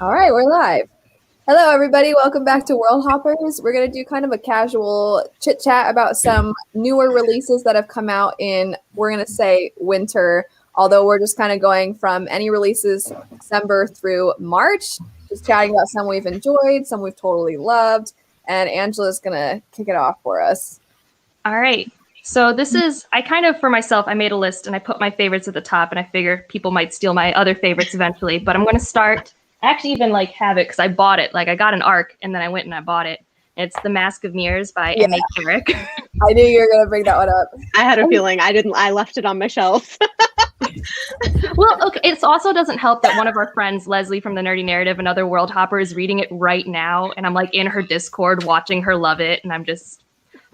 All right, we're live. Hello, everybody. Welcome back to Worldhoppers. We're going to do kind of a casual chit chat about some newer releases that have come out in, we're going to say, winter, although we're just kind of going from any releases December through March, just chatting about some we've enjoyed, some we've totally loved. And Angela's going to kick it off for us. All right. So this is, for myself, I made a list and I put my favorites at the top, and I figure people might steal my other favorites eventually, but I'm going to start. I actually even have it because I bought it. I got an ARC and then I went and I bought it. It's The Mask of Mirrors by M.A. Carrick. I knew you were going to bring that one up. I had a feeling I left it on my shelf. Well, okay. It also doesn't help that one of our friends, Leslie from the Nerdy Narrative, another Worldhopper, is reading it right now. And I'm in her Discord watching her love it. And I'm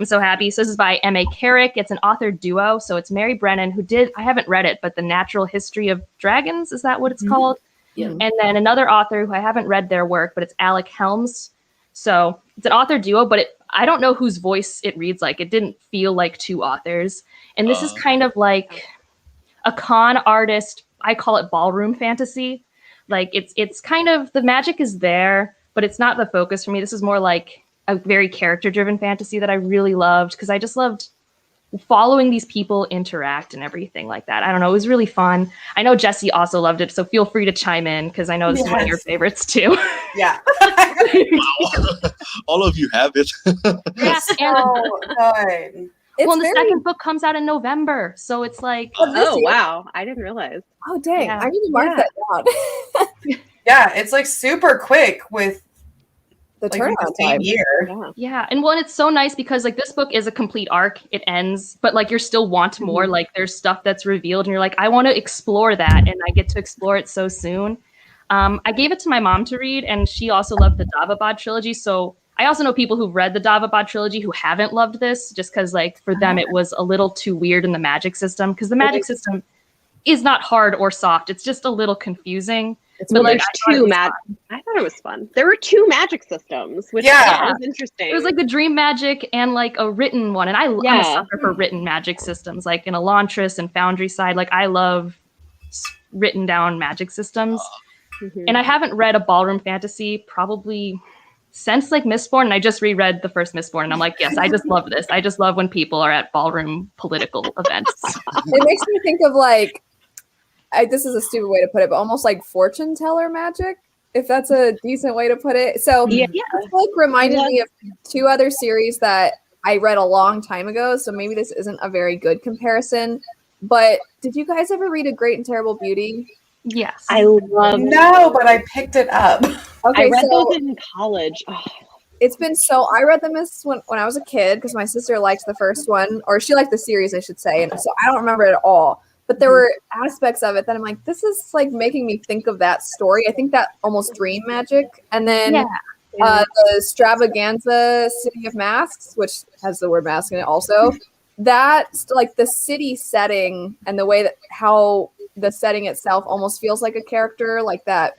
so happy. So this is by M.A. Carrick. It's an author duo. So it's Mary Brennan, who I haven't read it, but The Natural History of Dragons, is that what it's called? Yeah. And then another author who I haven't read their work, but it's Alec Helms. So it's an author duo, but I don't know whose voice it reads like. It didn't feel like two authors. And this is kind of like a con artist. I call it ballroom fantasy. It's kind of, the magic is there, but it's not the focus for me. This is more like a very character-driven fantasy that I really loved, because I just loved following these people interact and everything like that. I don't know. It was really fun. I know Jesse also loved it, so feel free to chime in, because I know this is one of your favorites too. Yeah. Wow. All of you have it. Yeah, so good. The second book comes out in November, so it's like... Oh, wow. I didn't realize. Oh, dang. Yeah. I need to mark that down. Yeah, it's super quick with the turnaround time. Year. Yeah. And it's so nice because this book is a complete arc. It ends, but you still want more. There's stuff that's revealed and you're I want to explore that, and I get to explore it so soon. I gave it to my mom to read, and she also loved the Davabad trilogy. So I also know people who've read the Davabad trilogy who haven't loved this, just because for them it was a little too weird in the magic system, because the magic system is not hard or soft. It's just a little confusing. But I thought it was fun. There were two magic systems, which was interesting. It was the dream magic and a written one. And I'm a sucker for written magic systems, in Elantris and Foundry side. I love written down magic systems. And I haven't read a ballroom fantasy probably since Mistborn. And I just reread the first Mistborn, and I'm yes, I just love this. I just love when people are at ballroom political events. It makes me think of this is a stupid way to put it, but almost like fortune teller magic, if that's a decent way to put it. So this book reminded me of two other series that I read a long time ago. So maybe this isn't a very good comparison, but did you guys ever read A Great and Terrible Beauty? Yes. I love No, but I picked it up. Okay, I read those in college. Oh. It's been I read them when I was a kid, because my sister liked the first one, or she liked the series, I should say. And so I don't remember it at all. But there were aspects of it that I'm this is making me think of that story. I think that almost dream magic. And then the Stravaganza City of Masks, which has the word mask in it also. That's the city setting and the way that how the setting itself almost feels like a character, that.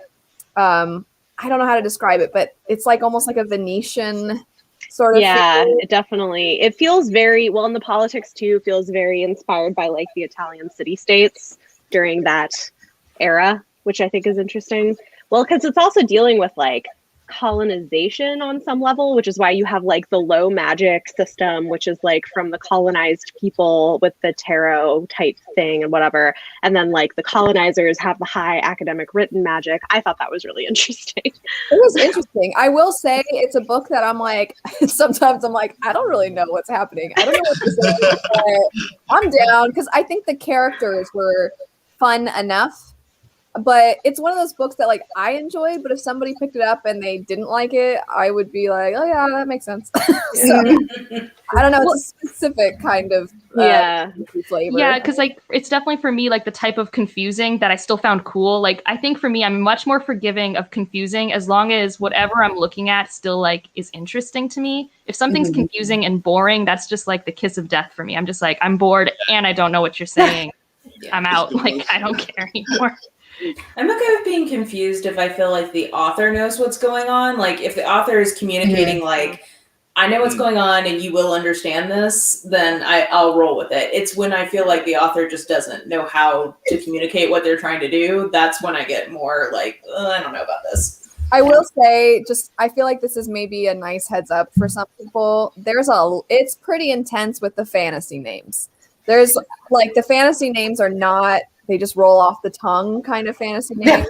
I don't know how to describe it, but it's almost like a Venetian sort of thing. It definitely, it feels very well, and the politics too feels very inspired by the Italian city-states during that era, which I think is interesting. Well, because it's also dealing with colonization on some level, which is why you have the low magic system, which is from the colonized people with the tarot type thing and whatever, and then the colonizers have the high academic written magic. I thought that was really interesting. It was interesting. I will say it's a book that I'm sometimes I'm I don't really know what's happening. I don't know what to say, but I'm down, because I think the characters were fun enough. But it's one of those books that I enjoyed, but if somebody picked it up and they didn't like it, I would be oh yeah, that makes sense. So I don't know, it's a specific kind of flavor. Yeah, because it's definitely for me the type of confusing that I still found cool. I think for me, I'm much more forgiving of confusing as long as whatever I'm looking at still is interesting to me. If something's confusing and boring, that's just the kiss of death for me. I'm just I'm bored and I don't know what you're saying. I'm out. I don't care anymore. I'm okay with being confused if I feel the author knows what's going on. If the author is communicating I know what's going on and you will understand this, then I'll roll with it. It's when I feel the author just doesn't know how to communicate what they're trying to do. That's when I get more I don't know about this. I will say, I feel like this is maybe a nice heads up for some people. It's pretty intense with the fantasy names. There's like the fantasy names are not, they just roll off the tongue kind of fantasy names.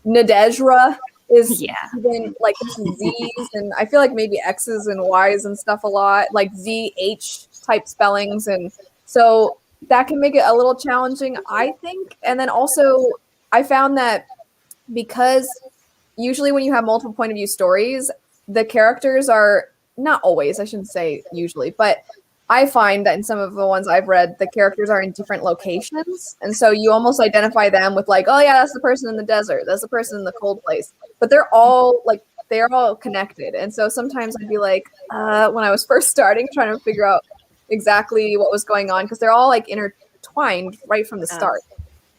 Nadejra is even like Z's, and I feel like maybe X's and Y's and stuff a lot, like ZH type spellings. And so that can make it a little challenging, I think. And then also, I found that because usually when you have multiple point of view stories, the characters are not always, I shouldn't say usually, but I find that in some of the ones I've read, the characters are in different locations. And so you almost identify them with like, oh yeah, that's the person in the desert. That's the person in the cold place. But they're all connected. And so sometimes I'd be like, when I was first starting, trying to figure out exactly what was going on, because they're all like intertwined right from the start.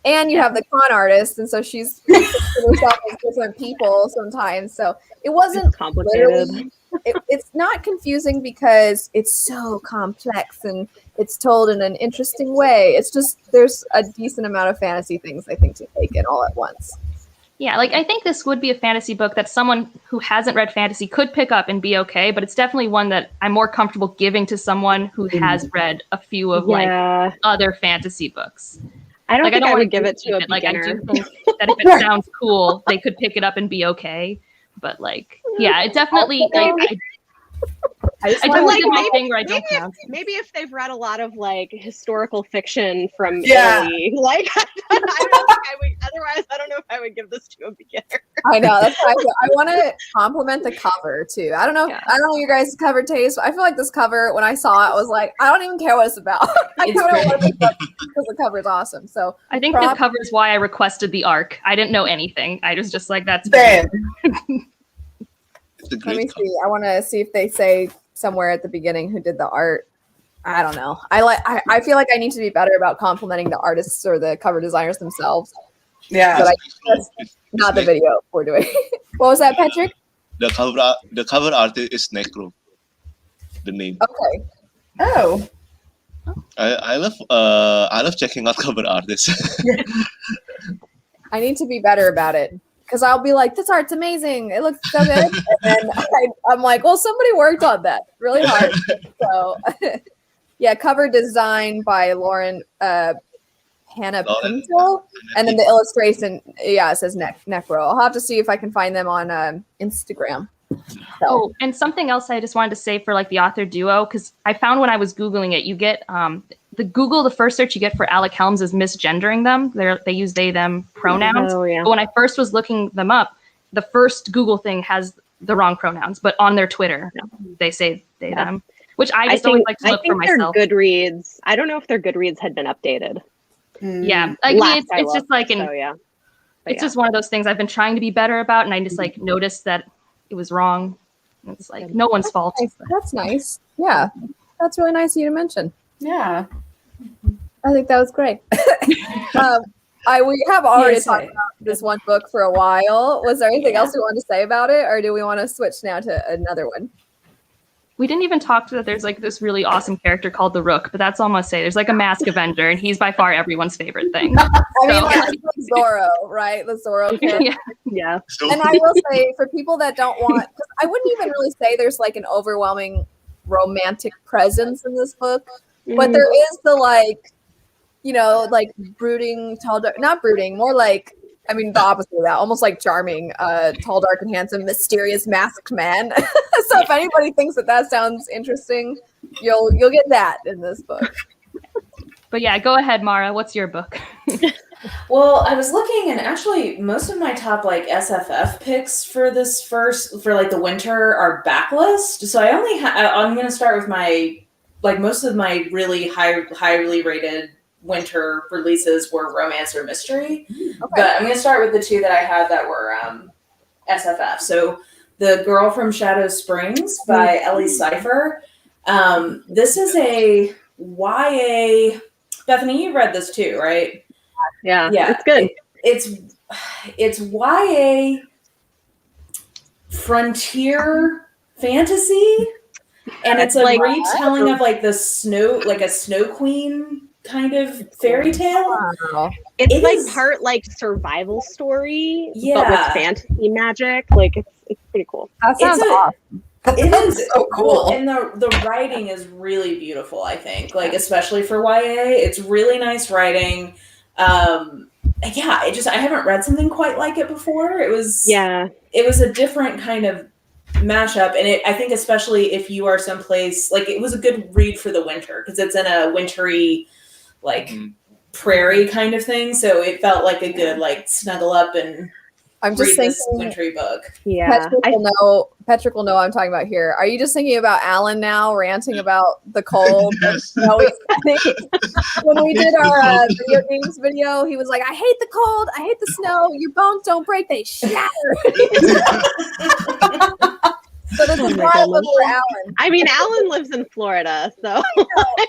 And you have the con artist, and so she's herself as different people sometimes. So it wasn't complicated. It's not confusing because it's so complex and it's told in an interesting way. It's just there's a decent amount of fantasy things I think to take in all at once. Yeah, like I think this would be a fantasy book that someone who hasn't read fantasy could pick up and be okay, but it's definitely one that I'm more comfortable giving to someone who has read a few of like other fantasy books. I don't think I would give it to a beginner. Like I do think that if it sounds cool, they could pick it up and be okay. But like, yeah, it definitely I totally did my thing where I don't know. Maybe if they've read a lot of like historical fiction from Italy, like I don't think I would. Otherwise, I don't know if I would give this to a beginner. I know that's why I want to compliment the cover too. I don't know your guys' cover taste, but I feel like this cover when I saw it, I was like, I don't even care what it's about. I don't know what it's about because the cover is awesome. So I think the cover is why I requested the arc. I didn't know anything. I was just like, that's Same. Let me see. I want to see if they say somewhere at the beginning who did the art. I don't know. I feel like I need to be better about complimenting the artists or the cover designers themselves. Yeah, but that's not the video we're doing. What was that, Patrick? The cover artist is Necro. The name. Okay. Oh. I love checking out cover artists. I need to be better about it. Because I'll be like, this art's amazing. It looks so good. And then I'm like, well, somebody worked on that really hard. So, yeah, cover design by Lauren Panapinto. And then the illustration, it says Necro. I'll have to see if I can find them on Instagram. So. Oh, and something else I just wanted to say for like the author duo, because I found when I was Googling it, you get the first search you get for Alec Helms is misgendering them. They use they, them pronouns. Oh, yeah. But when I first was looking them up, the first Google thing has the wrong pronouns, but on their Twitter, they say they, them, which I just always like to look for myself. Their Goodreads, I don't know if their Goodreads had been updated. Yeah. It's just like, it's just one of those things I've been trying to be better about. And I just like noticed that it was wrong. It's like no one's fault. That's nice. Yeah. That's really nice of you to mention. Yeah. I think that was great. We have already talked about this one book for a while. Was there anything else we wanted to say about it, or do we want to switch now to another one? We didn't even talk to that there's like this really awesome character called the Rook, but that's all I'm gonna say. There's like a Mask Avenger, and he's by far everyone's favorite thing. Like Zorro, right? The Zorro character. Yeah. And I will say, for people that don't want, because I wouldn't even really say there's like an overwhelming romantic presence in this book, but there is the like, like brooding, tall, dark, not brooding, more like, the opposite of that, almost like charming, tall, dark, and handsome, mysterious, masked man. So if anybody thinks that sounds interesting, you'll get that in this book. But yeah, go ahead, Mara. What's your book? Well, I was looking, and actually, most of my top like SFF picks for the winter are backlist. So I only I'm going to start with my most of my really highly rated winter releases were romance or mystery. Okay. But I'm going to start with the two that I had that were SFF. So The Girl from Shadow Springs by Ellie Cipher. This is a YA. Bethany, you read this too, right? Yeah, it's good. It's YA frontier fantasy, and it's a retelling of like a snow queen kind of fairy tale. Wow. It's It like is- part like survival story, but with Yeah. fantasy magic. Like it's pretty cool. That sounds It's a- awesome. It That's is so cool. and the writing is really beautiful, I think. Like especially for YA, it's really nice writing. Yeah, I haven't read something quite like it before. It was a different kind of mashup, and I think especially if you are someplace like it was a good read for the winter because it's in a wintry like prairie kind of thing, so it felt like a good like snuggle up and I'm just read this thinking wintry book. Yeah. Patrick will know what I'm talking about here. Are you just thinking about Alan now ranting about the cold? Yes. When we did our video games video, he was like, I hate the cold, I hate the snow, your bones don't break, they shatter. So this is why I live for Alan. I mean, Alan lives in Florida, so And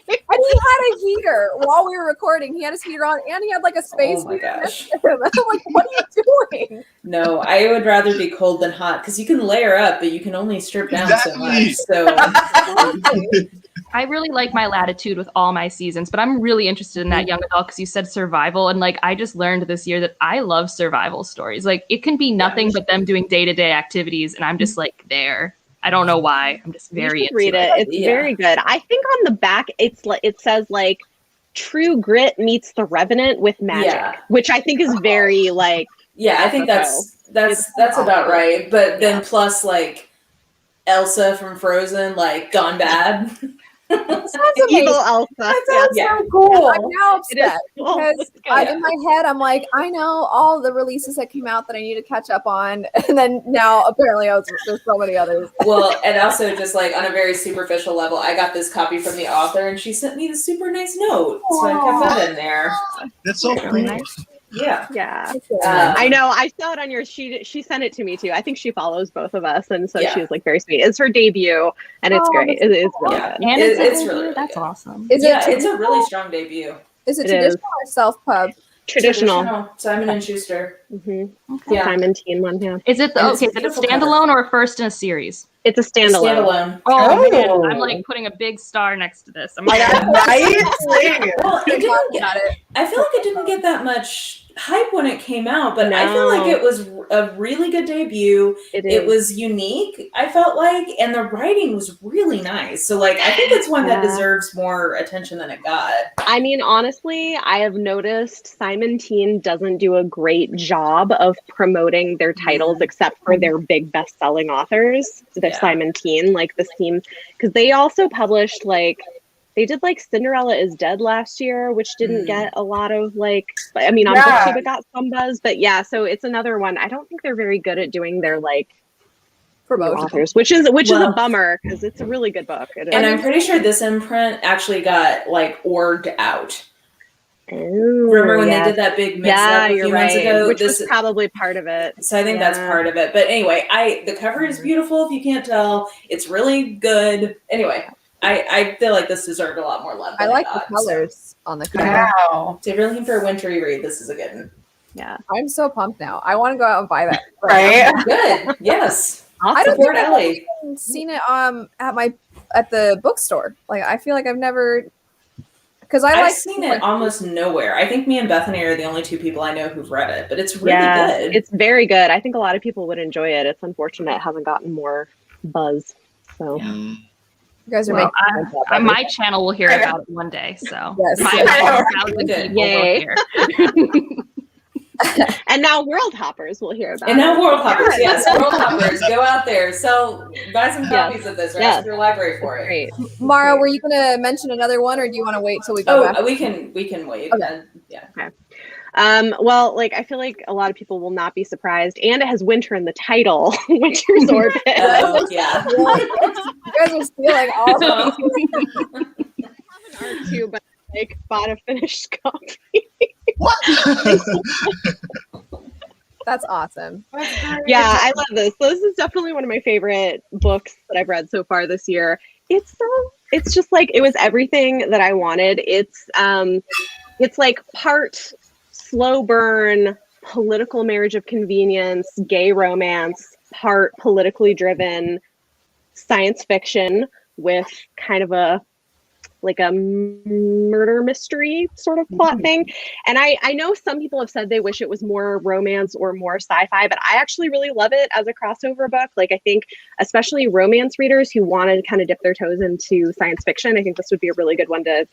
he had a heater while we were recording. He had his heater on and he had like a space Oh my heater gosh. next to him. I'm like, what are you doing? No, I would rather be cold than hot because you can layer up, but you can only strip down so much. So I really like my latitude with all my seasons, but I'm really interested in that young adult because you said survival. And like, I just learned this year that I love survival stories. Like, it can be nothing but them doing day-to-day activities. And I'm just like there. I don't know why. I'm just very into read it. It's Yeah. very good. I think on the back, it says like True Grit meets The Revenant with magic, Yeah. which I think is very like. yeah, I think that's about right. But then plus like Elsa from Frozen, like gone bad. Sounds amazing. Evil Elsa. That sounds Yeah. so cool. I'm now It is upset cool. because It's good. in my head I'm like, I know all the releases that came out that I need to catch up on, and then now apparently there's so many others. Well, and also just like on a very superficial level, I got this copy from the author, and she sent me the super nice note, so I kept that in there. That's so really cool. nice. Yeah. Yeah. Um, I know. I saw it on your. She sent it to me too. I think she follows both of us, and so Yeah. she was like very sweet. It's her debut, and it's Oh, great. that's It's really Yeah. good. And It's it's really, really that's good. awesome. Is Yeah, it it's a really strong debut. is it It is. traditional or self-pub? Traditional. Simon and Schuster. Mm-hmm. Okay. Yeah. Simon Teen one. Yeah. Is it And it's okay? a Is it a beautiful cover. standalone or a first in a series? It's a standalone. Standalone. Oh, man, Oh. I'm like putting a big star next to this. I'm Right? Well, it didn't Got get, it. I feel like it didn't get that much hype when it came out, but I feel No. like it was a really good debut. It It is. was unique, I felt like, and the writing was really nice. So, like, I think it's one that Yeah. deserves more attention than it got. I mean, honestly, I have noticed Simon Teen doesn't do a great job of promoting their titles except for their big best-selling authors. They're Yeah. Simon Teen, like this team, because they also published like they did like Cinderella is Dead last year, which didn't get a lot of like. I mean, on Yeah. BookTube it got some buzz, but yeah. So it's another one. I don't think they're very good at doing their like new Promotion. authors, which is a Well- bummer because it's a really good book. It is. And I'm pretty sure this imprint actually got, like, orged out. Ooh, Remember when yeah. they did that big mix Yeah, up a you're few months right. ago? Which This was probably part of it. So I think that's Yeah. part of it. But anyway, the cover is beautiful if you can't tell. It's really good. Anyway, I feel like this deserved a lot more love. I than like it the got, colors on the cover. Wow. So if you're looking for a wintry read, this is a good one. Yeah. I'm so pumped now. I want to go out and buy that. Right? Good. Yes. I don't Support think Ellie. I've seen it at the bookstore. Like I feel like I've never because I've seen it almost nowhere. I think me and Bethany are the only two people I know who've read it, but it's really good. It's very good. I think a lot of people would enjoy it. It's unfortunate it hasn't gotten more buzz. So Mm. you guys are Well, making my channel will hear about it one day. So Yes. my Yeah. 1,000 Good. people will Yay. hear. and now Worldhoppers will hear about And now it. Worldhoppers, yes, Worldhoppers, go out there, buy some Yes. copies of this, or Yes. ask your library for it. Great. Mara, were you gonna mention another one or do you want to wait till we go back? Oh, we can wait. Okay. Yeah. Well, like I feel like a lot of people will not be surprised, and it has winter in the title, Winter's Orbit. Oh, yeah. You guys are stealing all of them. Art too, but like bought a finished copy. That's awesome. Yeah, I love this. So this is definitely one of my favorite books that I've read so far this year. It's just like it was everything that I wanted. It's like part slow burn, political marriage of convenience, gay romance, part politically driven science fiction with kind of a like a murder mystery sort of plot thing. And I know some people have said they wish it was more romance or more sci-fi, but I actually really love it as a crossover book. Like, I think especially romance readers who want to kind of dip their toes into science fiction, I think this would be a really good one to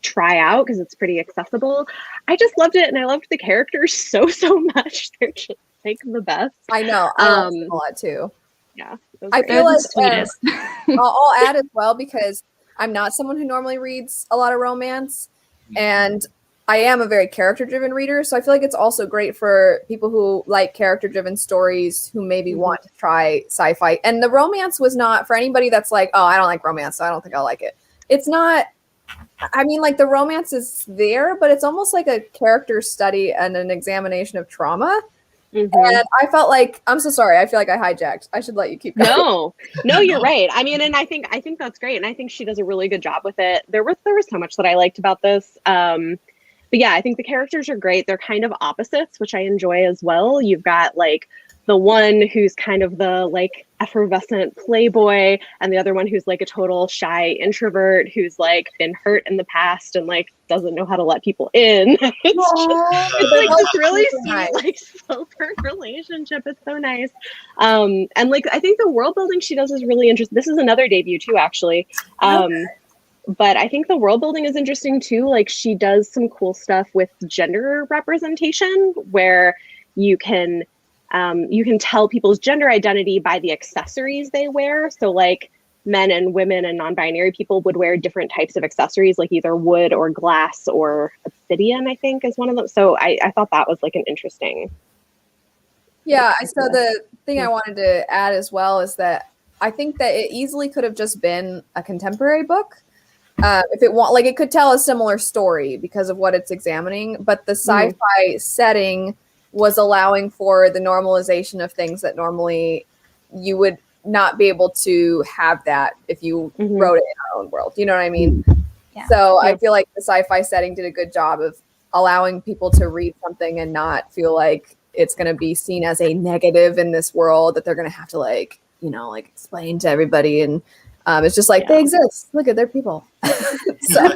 try out because it's pretty accessible. I just loved it, and I loved the characters so much. They're just like the best. I know. I love them a lot too. Yeah, I feel like sweetest. I'll add as well, because I'm not someone who normally reads a lot of romance, and I am a very character-driven reader. So I feel like it's also great for people who like character-driven stories who maybe want to try sci-fi. And the romance was not for anybody that's like, oh, I don't like romance, so I don't think I'll like it. It's not. I mean, like, the romance is there, but it's almost like a character study and an examination of trauma. And I felt like, I'm so sorry. I feel like I hijacked. I should let you keep going. No, you're right. I mean, and I think that's great. And I think she does a really good job with it. There was so much that I liked about this. But yeah, I think the characters are great. They're kind of opposites, which I enjoy as well. You've got like the one who's kind of the like effervescent playboy, and the other one who's like a total shy introvert who's like been hurt in the past and like doesn't know how to let people in. It's like this really sweet, like slow burn relationship. It's so nice. And like, I think the world building she does is really interesting. This is another debut too, actually. But I think the world building is interesting too. Like, she does some cool stuff with gender representation where you can tell people's gender identity by the accessories they wear. So like men and women and non-binary people would wear different types of accessories, like either wood or glass or obsidian, I think is one of them. So I thought that was like an interesting. Yeah. So the thing I wanted to add as well is that I think that it easily could have just been a contemporary book. If it could tell a similar story because of what it's examining, but the sci-fi setting was allowing for the normalization of things that normally you would not be able to have that if you wrote it in our own world. You know what I mean? Yeah. So I feel like the sci-fi setting did a good job of allowing people to read something and not feel like it's going to be seen as a negative in this world that they're going to have to like explain to everybody. And it's just like, they exist. Look at their people. So.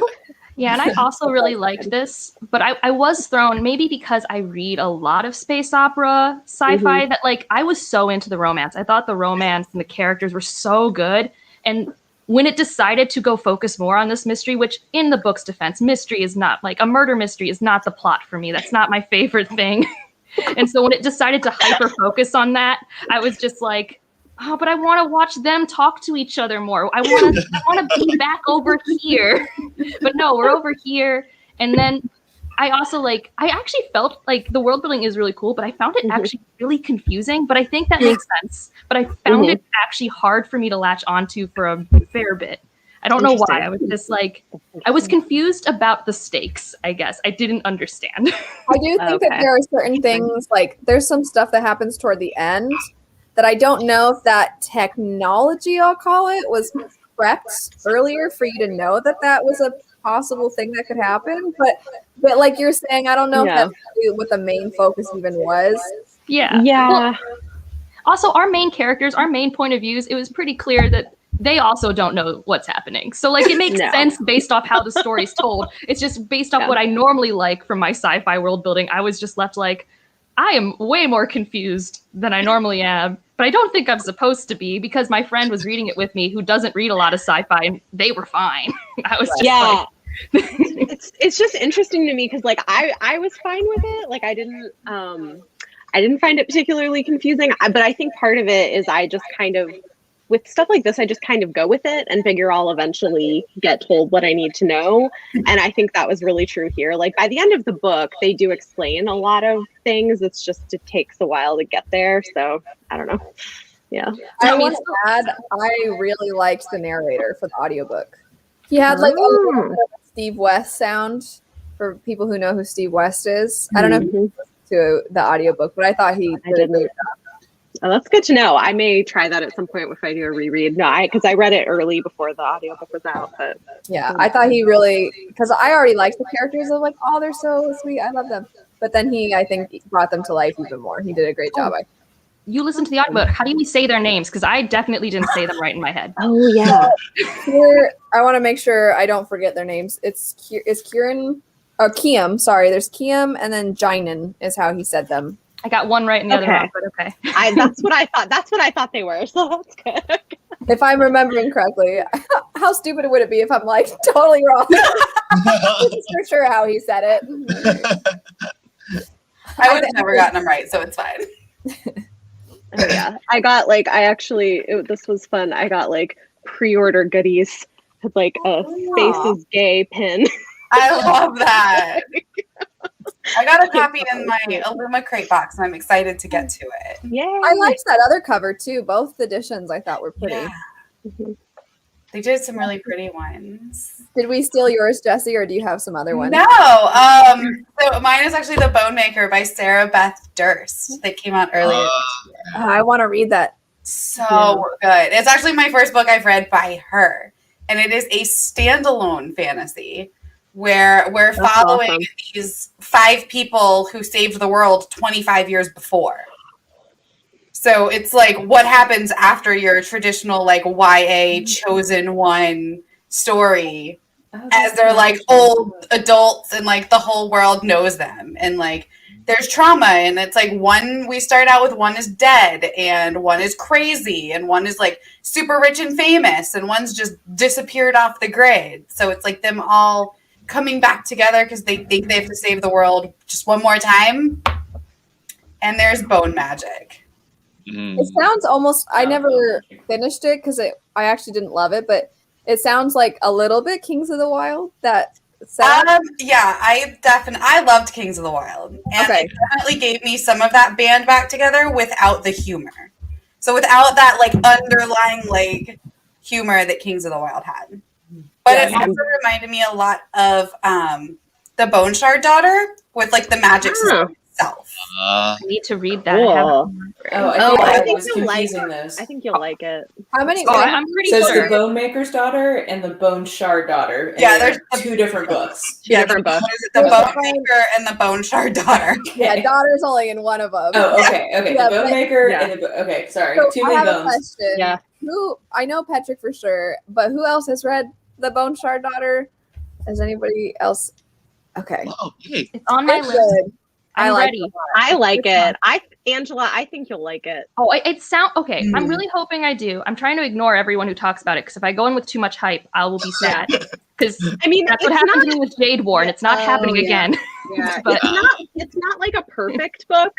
Yeah, and I also really liked this, but I was thrown, maybe because I read a lot of space opera sci-fi, that like I was so into the romance. I thought the romance and the characters were so good. And when it decided to go focus more on this mystery, which in the book's defense, mystery is not like a murder mystery is not the plot for me. That's not my favorite thing. And so when it decided to hyper focus on that, I was just like, oh, but I want to watch them talk to each other more. I want to be back over here. But no, we're over here. And then I also I actually felt like the world building is really cool, but I found it actually really confusing. But I think that makes sense. But I found it actually hard for me to latch onto for a fair bit. I don't know why. I was just like, I was confused about the stakes, I guess. I didn't understand. I do think that there are certain things, like there's some stuff that happens toward the end that I don't know if that technology, I'll call it, was prepped earlier for you to know that that was a possible thing that could happen. But like you're saying, I don't know if that's what the main focus even was. Yeah. Well, also, our main characters, our main point of views, it was pretty clear that they also don't know what's happening. So like it makes sense based off how the story's told. It's just based off what I normally like from my sci-fi world building. I was just left like, I am way more confused than I normally am. But I don't think I'm supposed to be, because my friend was reading it with me who doesn't read a lot of sci-fi, and they were fine. I was just like... it's just interesting to me because like I was fine with it. Like I didn't find it particularly confusing. But I think part of it is I just kind of, with stuff like this, I just kind of go with it and figure I'll eventually get told what I need to know. And I think that was really true here. Like by the end of the book, they do explain a lot of things. It's just, it takes a while to get there. So I don't know. Yeah. I want to add, I really liked the narrator for the audiobook. He had like a little bit of a Steve West sound for people who know who Steve West is. I don't know if you listened to the audiobook, but I thought he did a great job. Oh, that's good to know. I may try that at some point if I do a reread. No, because I read it early before the audiobook was out. But yeah, I thought he really, because I already liked the characters of like, oh, they're so sweet. I love them. But then he, I think, brought them to life even more. He did a great job. you listen to the audiobook. How do we say their names? Because I definitely didn't say them right in my head. Oh yeah. Here, I want to make sure I don't forget their names. It's Kieran, or Kiem. Sorry, there's Kiem, and then Jinen is how he said them. I got one right and the other wrong, but okay. That's what I thought. That's what I thought they were. So that's good. If I'm remembering correctly, how stupid would it be if I'm like totally wrong? It's for sure how he said it. I would have never gotten them right, so it's fine. Oh, yeah, I got like this was fun. I got like pre-order goodies with like a Spaces Gay pin. I love that. I got a copy in my Illuma crate box, and I'm excited to get to it. Yeah, I liked that other cover too. Both editions I thought were pretty. Yeah. They did some really pretty ones. Did we steal yours, Jesse, or do you have some other ones? No, so mine is actually The Bone Maker by Sarah Beth Durst that came out earlier this year. Oh, I want to read that. So good. It's actually my first book I've read by her, and it is a standalone fantasy where we're following these 5 people who saved the world 25 years before. So it's like what happens after your traditional like YA chosen one story as they're like old adults and like the whole world knows them, and like there's trauma, and it's like we start out with one is dead and one is crazy and one is like super rich and famous and one's just disappeared off the grid. So it's like them all coming back together because they think they have to save the world just one more time. And there's bone magic. It sounds almost. I never finished it because I actually didn't love it, but it sounds like a little bit Kings of the Wild. That yeah, I loved Kings of the Wild, and it definitely gave me some of that band back together without the humor. So without that like underlying like humor that Kings of the Wild had, but it also reminded me a lot of the Bone Shard Daughter with like the magic system itself. I need to read that. Cool. I think was you'll like confusing this. I think you'll like it. How many? I'm pretty So sure. it's the Bone Maker's Daughter and the Bone Shard Daughter. And Yeah, there's 2 different books. The Bone Maker and the Bone Shard Daughter. Yeah, daughter's only in one of them. Oh, okay. Yeah, The Bone Maker and okay, sorry. So Too I many have a bones. question. Yeah. Who I know Patrick for sure, but who else has read The Bone Shard Daughter? Has anybody else? Okay. Oh, yay. It's on my It's list. good. I'm like ready. it a lot. I like It's it. Angela, I think you'll like it. Oh, it sounds okay. I'm really hoping I do. I'm trying to ignore everyone who talks about it because if I go in with too much hype, I will be sad. Because I mean, that's what happened to me with Jade War, and it's not happening again. Yeah, But- it's not like a perfect book,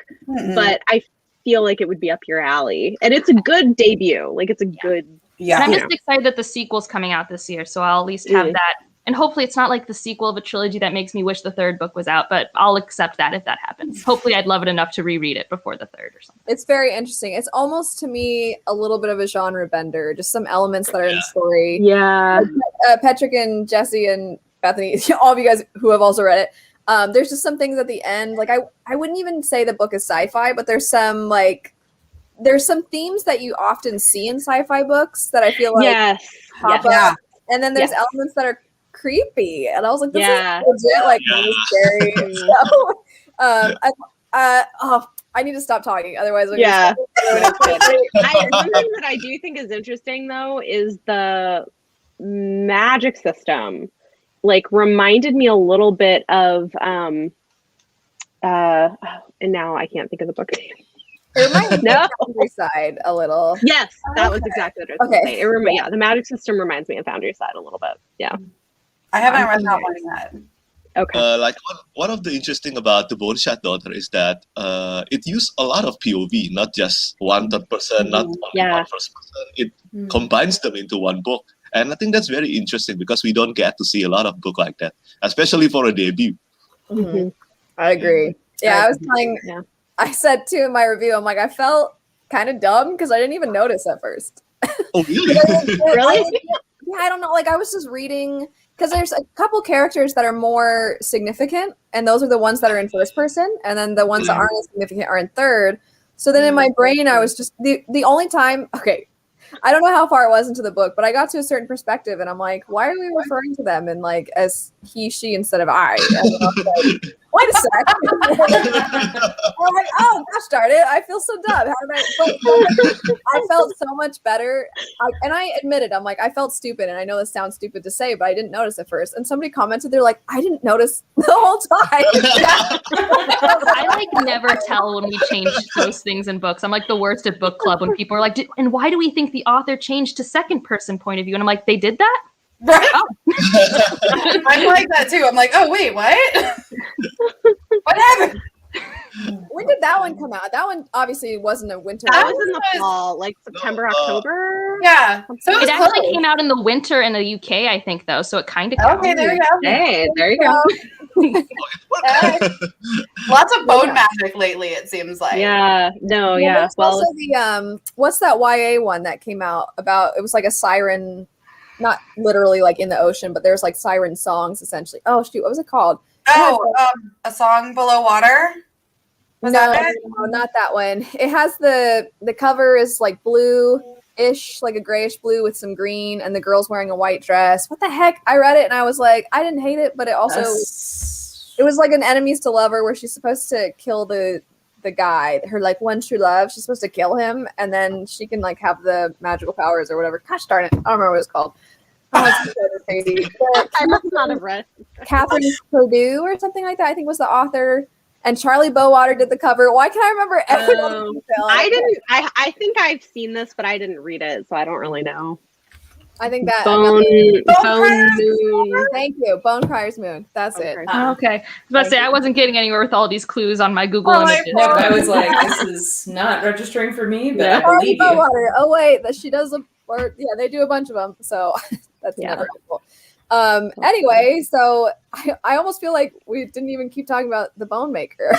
but I feel like it would be up your alley, and it's a good debut. Like it's a good. Yeah. And I'm just excited that the sequel's coming out this year, so I'll at least have that. And hopefully it's not like the sequel of a trilogy that makes me wish the 3rd book was out, but I'll accept that if that happens. Hopefully I'd love it enough to reread it before the 3rd or something. It's very interesting. It's almost to me a little bit of a genre bender. Just some elements that are in the story. Yeah. Patrick and Jesse and Bethany, all of you guys who have also read it. There's just some things at the end. Like I wouldn't even say the book is sci-fi, but there's some themes that you often see in sci-fi books that I feel like pop up. And then there's elements that are creepy, and I was like, "This is legit, like really scary." So, I need to stop talking, otherwise, One thing that I do think is interesting, though, is the magic system. Like, reminded me a little bit of, and now I can't think of the book name. It reminds me of Foundry Side a little. Yes, that was exactly what I was going to say. The magic system reminds me of Foundry Side a little bit. Yeah. I haven't read that one yet. Okay. Like one of the interesting about the Bone Shard Daughter is that it used a lot of POV, not just one third person, not only one first person. It combines them into one book, and I think that's very interesting because we don't get to see a lot of book like that, especially for a debut. I agree. Yeah, I was telling. Yeah. I said too in my review, I'm like, I felt kind of dumb because I didn't even notice at first. Oh, really? Really? Yeah, I don't know. Like I was just reading. Because there's a couple characters that are more significant, and those are the ones that are in first person, and then the ones that aren't as significant are in third. So then in my brain, I was just the only time. Okay, I don't know how far it was into the book, but I got to a certain perspective, and I'm like, why are we referring to them in like as he, she instead of I? And I was like, wait a sec. I'm like, oh gosh darn it, I feel so dumb. How did I felt so much better. And I admitted, I'm like, I felt stupid, and I know this sounds stupid to say, but I didn't notice at first. And somebody commented, they're like, I didn't notice the whole time. I like never tell when we change those things in books. I'm like the worst at book club when people are like, and why do we think the author changed to second person point of view? And I'm like, they did that? Right. Oh. I'm like that too. I'm like, oh wait, what? What happened? When did that one come out? That one obviously wasn't a winter. That was in the fall, like September, October. Yeah. So it actually came out in the winter in the UK, I think, though. So it kind of counts. Okay, there you go. Hey, there you go. Lots of bone magic lately, it seems like. Yeah. No. Yeah. Well, also the what's that YA one that came out about? It was like a siren, not literally like in the ocean, but there's like siren songs essentially. Oh shoot, what was it called? Oh, A Song Below Water. Was no, that it? No, not that one. It has the cover is like blue-ish, like a grayish blue with some green, and the girl's wearing a white dress. What the heck? I read it and I was like, I didn't hate it, but it also it was like an enemies to lover where she's supposed to kill the guy, her like one true love. She's supposed to kill him, and then she can like have the magical powers or whatever. Gosh darn it, I don't remember what it's called. Crazy. I must not have read. Catherine Purdue or something like that, I think was the author. And Charlie Bowater did the cover. Why can't I remember everyone? I didn't. I think I've seen this, but I didn't read it, so I don't really know. I think that Bone Moon. Thank you, Bone Crier's Moon. That's it. Okay. I was about to say I wasn't getting anywhere with all these clues on my Google images. No, I was like, this is not registering for me, but I Charlie believe you. Bowater. Oh wait, that she does they do a bunch of them. So that's never helpful. Anyway, so I almost feel like we didn't even keep talking about the Bone Maker.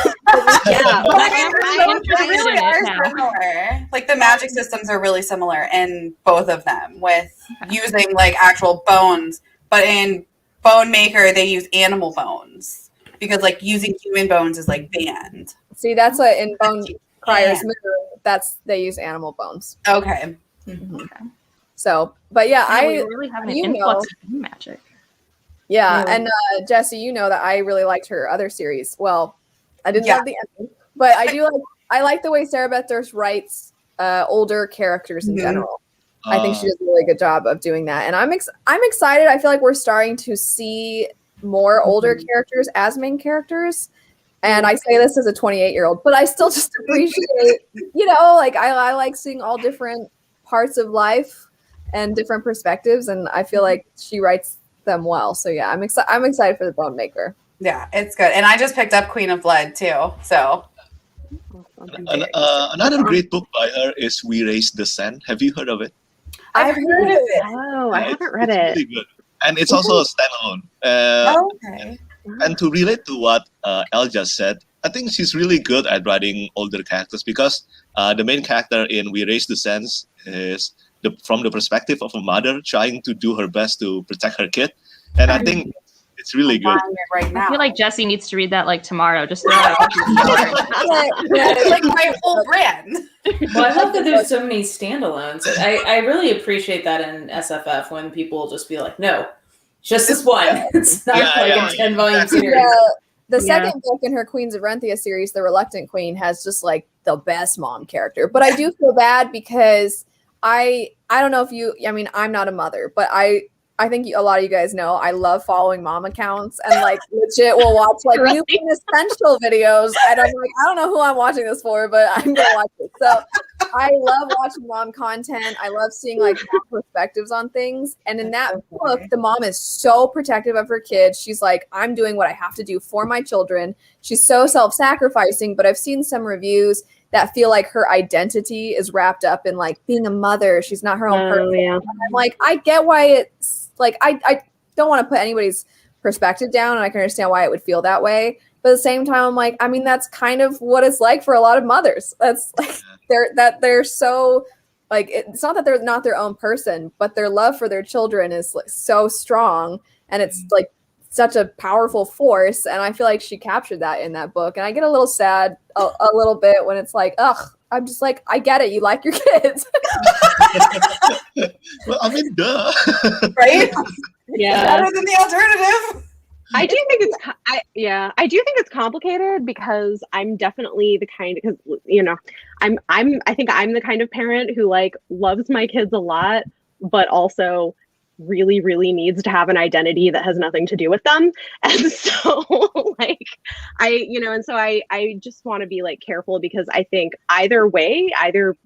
Yeah, they really are similar. Like the magic systems are really similar in both of them, with using like actual bones. But in Bone Maker, they use animal bones because like using human bones is like banned. See, that's what in Bone Crier's Moon, they use animal bones. Okay. Mm-hmm. Okay. So, but yeah, we really have an influx of magic. Yeah, and Jesse, you know that I really liked her other series. Well, I didn't love the ending, but I like the way Sarah Beth Durst writes older characters in general. I think she does a really good job of doing that, and I'm excited. I feel like we're starting to see more older characters as main characters. And I say this as a 28-year-old, but I still just appreciate, like I like seeing all different parts of life and different perspectives, and I feel like she writes them well. So yeah, I'm excited for the Bone Maker. Yeah, it's good, and I just picked up Queen of Blood too. So another great book by her is We Raised the Sand. Have you heard of it? I've heard of it. Oh, I haven't read it. Really good, and it's also a standalone. Okay. And to relate to what Elle just said, I think she's really good at writing older characters because the main character in We Raised the Sands is from the perspective of a mother trying to do her best to protect her kid. And I think it's really good. Right now. I feel like Jesse needs to read that like tomorrow. Just throw it out. It's like my whole brand. Well, I love that there's so many standalones. I really appreciate that in SFF when people just be like, no, just this one. It's not a 10-volume series. The second book in her Queens of Renthia series, The Reluctant Queen, has just like the best mom character. But I do feel bad because I don't know if I'm not a mother, but I think a lot of you guys know I love following mom accounts and like legit will watch like new essential videos, and I'm like, I don't know who I'm watching this for, but I'm gonna watch it. So I love watching mom content. I love seeing like perspectives on things. And in that book, the mom is so protective of her kids. She's like, I'm doing what I have to do for my children. She's so self-sacrificing, but I've seen some reviews that feel like her identity is wrapped up in like being a mother. She's not her own person. Yeah. And I'm like, I get why it's like, I don't want to put anybody's perspective down, and I can understand why it would feel that way. But at the same time, I'm like, I mean, that's kind of what it's like for a lot of mothers. That's like they're so like, it's not that they're not their own person, but their love for their children is like so strong, and it's like such a powerful force. And I feel like she captured that in that book. And I get a little sad a little bit when it's like, ugh, I'm just like, I get it. You like your kids. Well, I mean, duh. Right? Yeah. Better than the alternative. I do think I do think it's complicated because I'm definitely the kind, because I think I'm the kind of parent who like loves my kids a lot, but also really, really needs to have an identity that has nothing to do with them. And so like I just want to be like careful, because I think either way, either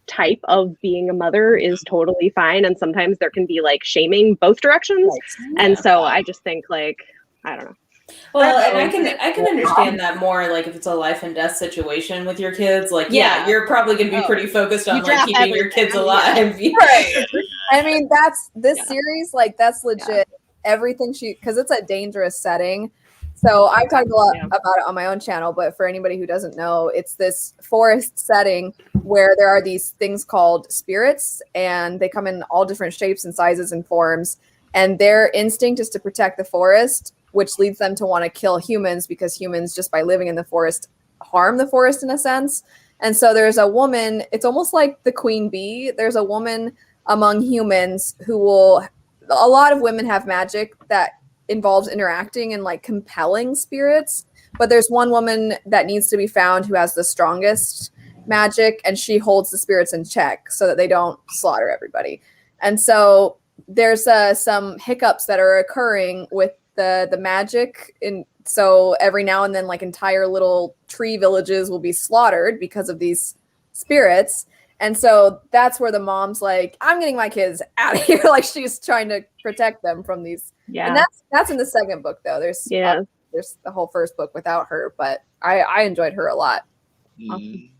type of being a mother is totally fine, and sometimes there can be like shaming both directions. And so I just think like, I don't know. Well, and I can understand that more, like if it's a life and death situation with your kids, like you're probably going to be pretty focused on like keeping your kids alive. Right. I mean, that's this series, like that's legit everything because it's a dangerous setting. So I've talked a lot about it on my own channel, but for anybody who doesn't know, it's this forest setting where there are these things called spirits, and they come in all different shapes and sizes and forms, and their instinct is to protect the forest, which leads them to want to kill humans, because humans, just by living in the forest, harm the forest in a sense. And so there's a woman, it's almost like the queen bee. There's a woman among humans a lot of women have magic that involves interacting and like compelling spirits, but there's one woman that needs to be found who has the strongest magic, and she holds the spirits in check so that they don't slaughter everybody. And so there's some hiccups that are occurring with the magic, and so every now and then like entire little tree villages will be slaughtered because of these spirits. And so that's where the mom's like, I'm getting my kids out of here. Like she's trying to protect them from these. Yeah. And that's in the second book though. There's the whole first book without her, but I enjoyed her a lot. Mm.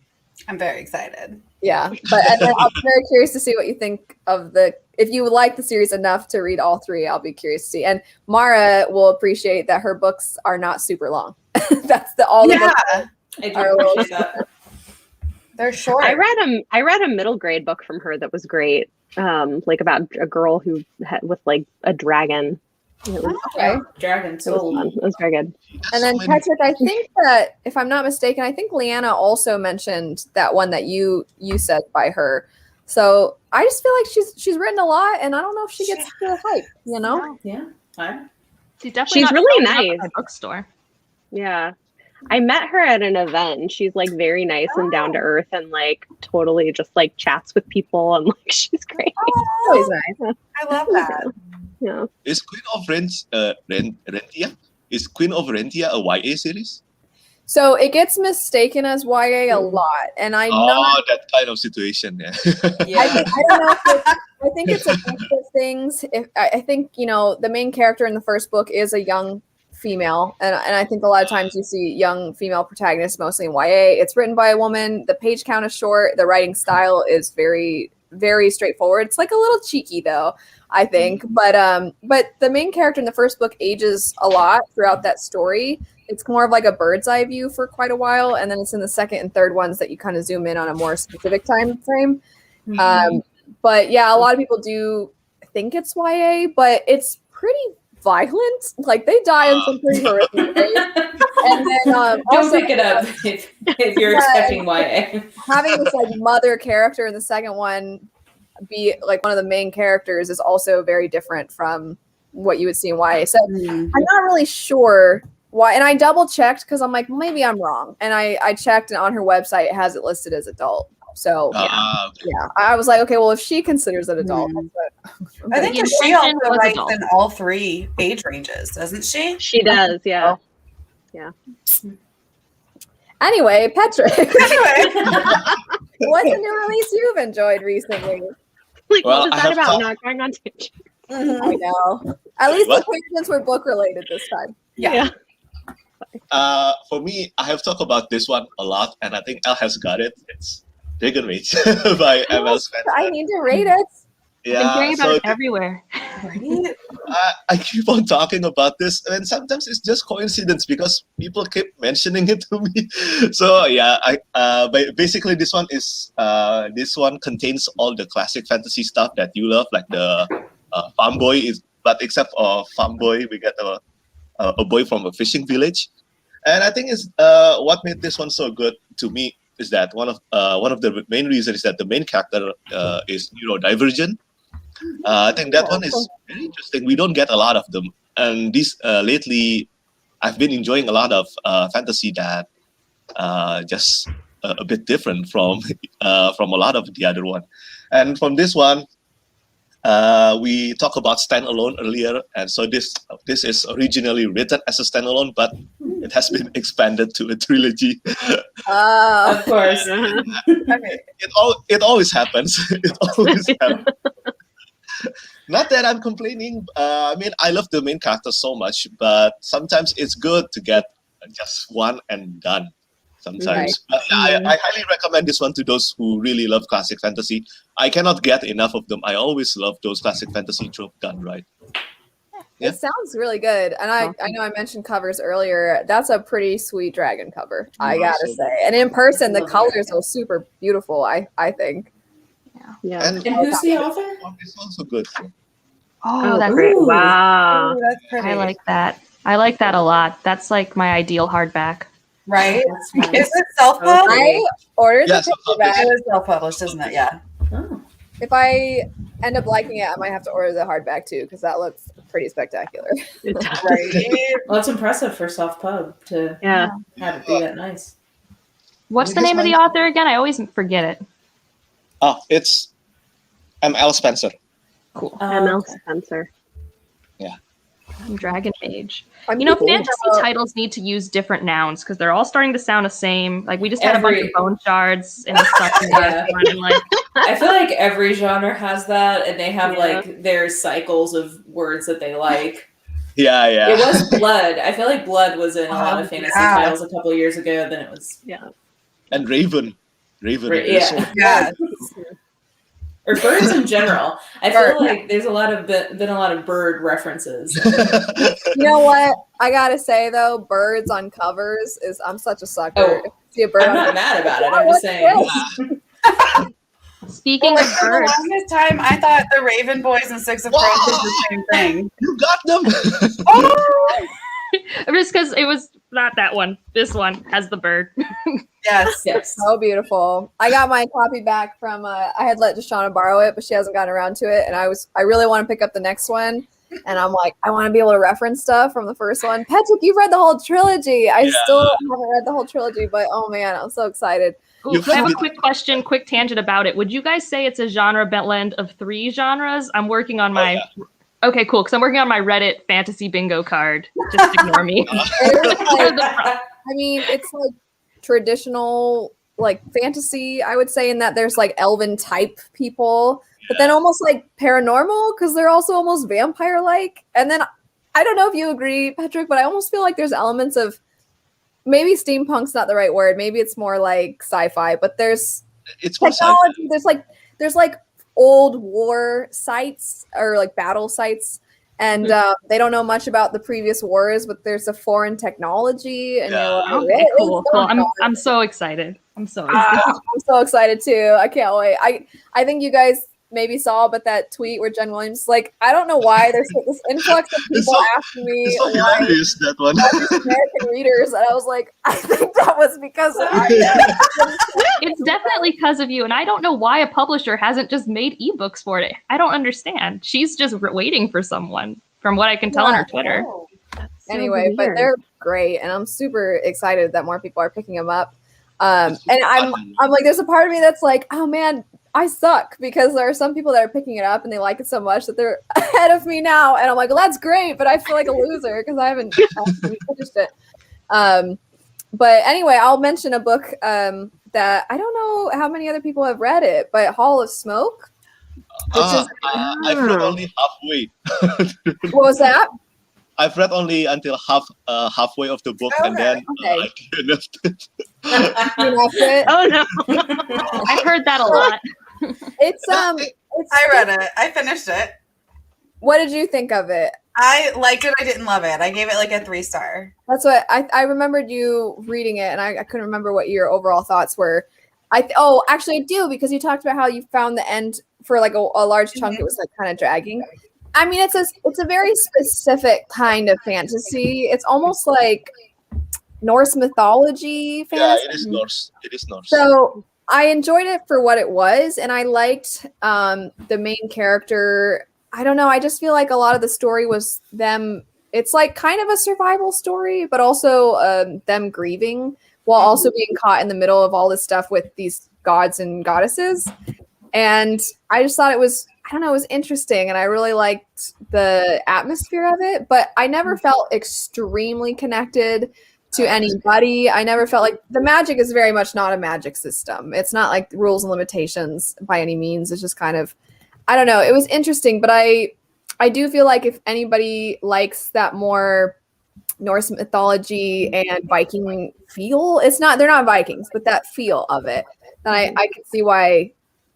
I'm very excited. Yeah. But and then I'm very curious to see what you think of if you like the series enough to read all three, I'll be curious to see. And Mara will appreciate that her books are not super long. That's all the books I do appreciate that. They're short. I read a middle grade book from her that was great, like about a girl who with like a dragon. Dragon soul. It was very good. And then Patrick, I think that if I'm not mistaken, I think Leanna also mentioned that one that you said by her. So I just feel like she's written a lot, and I don't know if she gets the hype. You know? Yeah. She's really nice. At a bookstore. Yeah. I met her at an event. She's like very nice and down to earth, and like totally just like chats with people, and like she's great. Always nice. I love that. Yeah. Is Queen of Rentia? Is Queen of Rentia a YA series? So it gets mistaken as YA a lot, and that kind of situation. Yeah. I don't know. I think it's a mix of things. I think the main character in the first book is a young female, and I think a lot of times you see young female protagonists mostly in YA. It's written by a woman. The page count is short. The writing style is very, very straightforward. It's like a little cheeky though, I think. But the main character in the first book ages a lot throughout that story. It's more of like a bird's eye view for quite a while, and then it's in the second and third ones that you kind of zoom in on a more specific time frame. But yeah, a lot of people do think it's YA, but it's pretty violent. Like they die in some pretty horrific ways. And then don't also, pick it up if you're expecting YA. Having this like mother character in the second one be like one of the main characters is also very different from what you would see in YA. So I'm not really sure why. And I double checked because I'm like, maybe I'm wrong. And I checked, and on her website it has it listed as adult. So yeah, I was like, okay, well, if she considers it adult, I think she also writes in all three age ranges, doesn't she? She does, yeah. Yeah. Anyway, Patrick. What's a new release you've enjoyed recently? Like, what was that about? Not going on tangent. I know. At least the tangents were book related this time. Yeah. For me, I have talked about this one a lot, and I think Elle has got it. It's Dragon Rage by ML Spencer. I need to read it. Yeah, I've been hearing about it everywhere. I keep on talking about this, and sometimes it's just coincidence because people keep mentioning it to me. So yeah, basically this one contains all the classic fantasy stuff that you love, like the farm boy but except for farm boy, we get a boy from a fishing village, and I think is what made this one so good to me is that one of the main reasons is that the main character is neurodivergent. I think that one is very interesting. We don't get a lot of them this lately, I've been enjoying a lot of fantasy that just a bit different from a lot of the other one. And from this one, we talked about standalone earlier, and so this is originally written as a standalone, but it has been expanded to a trilogy. Of course. It always happens. It always happens. Not that I'm complaining. I mean, I love the main character so much, but sometimes it's good to get just one and done. Sometimes, but I highly recommend this one to those who really love classic fantasy. I cannot get enough of them. I always love those classic fantasy trope done right. Yeah. It sounds really good. And I know I mentioned covers earlier. That's a pretty sweet dragon cover, I gotta say. And in person, the colors are super beautiful, I think. Yeah. And who's the author? It's also good. Oh, that's great. Ooh. Wow. Ooh, that's pretty. I like that. I like that a lot. That's like my ideal hardback. Right? That's nice. Is it self-pub? I ordered Yes, the paperback. It is self-published, isn't it? Yeah. Oh. If I end up liking it, I might have to order the hardback too, because that looks pretty spectacular. Right. Well, it's impressive for self-pub to Yeah. have it be that nice. What's the name of the author again? I always forget it. Oh, it's M.L. Spencer. Cool. M.L. Spencer. Dragon Mage. I'm You know, cool. fantasy titles need to use different nouns because they're all starting to sound the same. Like we just had a bunch of bone shards and stuff. Yeah. And like, I feel like every genre has that, and they have like their cycles of words that they like. Yeah. It was Blood. I feel like Blood was in a lot of fantasy yeah. titles a couple of years ago. Then it was And Raven. Yeah. Yeah. or birds in general. I feel like there's a lot of been a lot of bird references. You know what? I gotta say though, birds on covers is I'm such a sucker. Oh, If I see a bird I'm on not mad about it. I'm just saying. speaking Well, of for the birds, longest time, I thought the Raven Boys and Six of Crows was the same thing. You got them. just because it was not that one. This one has the bird. Yes. Yes. So beautiful. I got my copy back from I had let Deshauna borrow it, but she hasn't gotten around to it. And I really want to pick up the next one. And I'm like, I want to be able to reference stuff from the first one. Patrick, you've read the whole trilogy. I still haven't read the whole trilogy, but oh man, I'm so excited. Ooh, I have a quick question, quick tangent about it. Would you guys say it's a genre blend of 3 genres? I'm working on my... Okay, cool, because I'm working on my Reddit fantasy bingo card. Just ignore me. I mean, it's like traditional like fantasy, I would say, in that there's like elven type people, but then almost like paranormal because they're also almost vampire like. And then I don't know if you agree, Patrick, but I almost feel like there's elements of maybe steampunk's not the right word. Maybe it's more like sci-fi, but there's technology. There's like old war sites or like battle sites. And they don't know much about the previous wars, but there's a foreign technology. And you're like, okay, cool. I'm so excited. I'm so excited. I'm so excited too. I can't wait. I think you guys maybe saw, but that tweet where Jen Williams like, I don't know why there's this influx of people asking me It's so hilarious, that one. American readers, and I was like, I think that was because of It's definitely because of you, and I don't know why a publisher hasn't just made ebooks for it. I don't understand. She's just waiting for someone, from what I can tell on her Twitter. Anyway, but they're great, and I'm super excited that more people are picking them up. And I'm like, there's a part of me that's like, oh man, I suck, because there are some people that are picking it up and they like it so much that they're ahead of me now, and I'm like, well, that's great, but I feel like a loser because I haven't finished it. But anyway, I'll mention a book that I don't know how many other people have read it, but Hall of Smoke. I've read only halfway. What was that? I've read only until halfway of the book, and then I finished it. Oh no! I've heard that a lot. I read it. I finished it. What did you think of it? I liked it. I didn't love it. I gave it like a 3-star. That's what I remembered you reading it, and I couldn't remember what your overall thoughts were. Actually, I do, because you talked about how you found the end for like a large chunk. It was like kind of dragging. I mean, it's a very specific kind of fantasy. It's almost like Norse mythology fantasy. Yeah, it is Norse. It is Norse. So I enjoyed it for what it was, and I liked the main character. I don't know. I just feel like a lot of the story was them it's like kind of a survival story, but also them grieving while also being caught in the middle of all this stuff with these gods and goddesses. And I just thought it was, I don't know, it was interesting. And I really liked the atmosphere of it, but I never felt extremely connected to anybody. I never felt like the magic is very much not a magic system. It's not like rules and limitations by any means. It's just kind of, I don't know. It was interesting, but I do feel like if anybody likes that more Norse mythology and Viking feel, they're not Vikings, but that feel of it, then I can see why,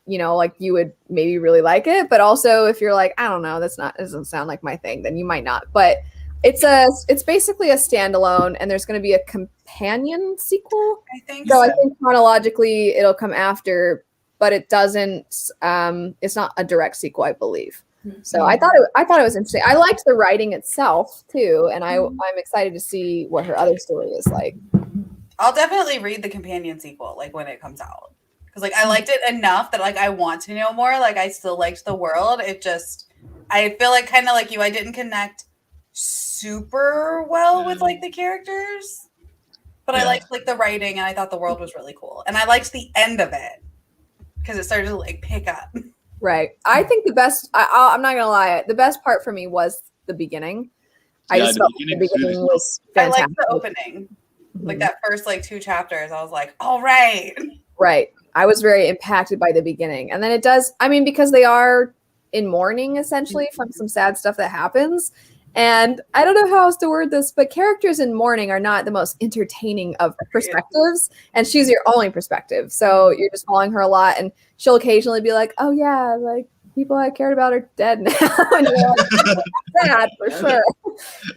you know, like you would maybe really like it. But also if you're like, I don't know, it doesn't sound like my thing, then you might not. But it's basically a standalone, and there's going to be a companion sequel. I think so. I think chronologically it'll come after, but it doesn't. It's not a direct sequel, I believe. So I thought it was interesting. I liked the writing itself too, and I'm excited to see what her other story is like. I'll definitely read the companion sequel like when it comes out, because like I liked it enough that like I want to know more. Like I still liked the world. It just, I feel like kind of like you, I didn't connect super well with like the characters, but I liked like the writing, and I thought the world was really cool, and I liked the end of it because it started to like pick up. Right. I think the best, I'm not going to lie, the best part for me was the beginning. I just felt like the beginning was fantastic. I liked the opening. Like that first like 2 chapters, I was like, all right. Right. I was very impacted by the beginning. And then it does, I mean, because they are in mourning essentially from some sad stuff that happens. And I don't know how else to word this, but characters in mourning are not the most entertaining of perspectives. And she's your only perspective. So you're just following her a lot. And she'll occasionally be like, oh, yeah, like people I cared about are dead now. And you're like, sad for sure.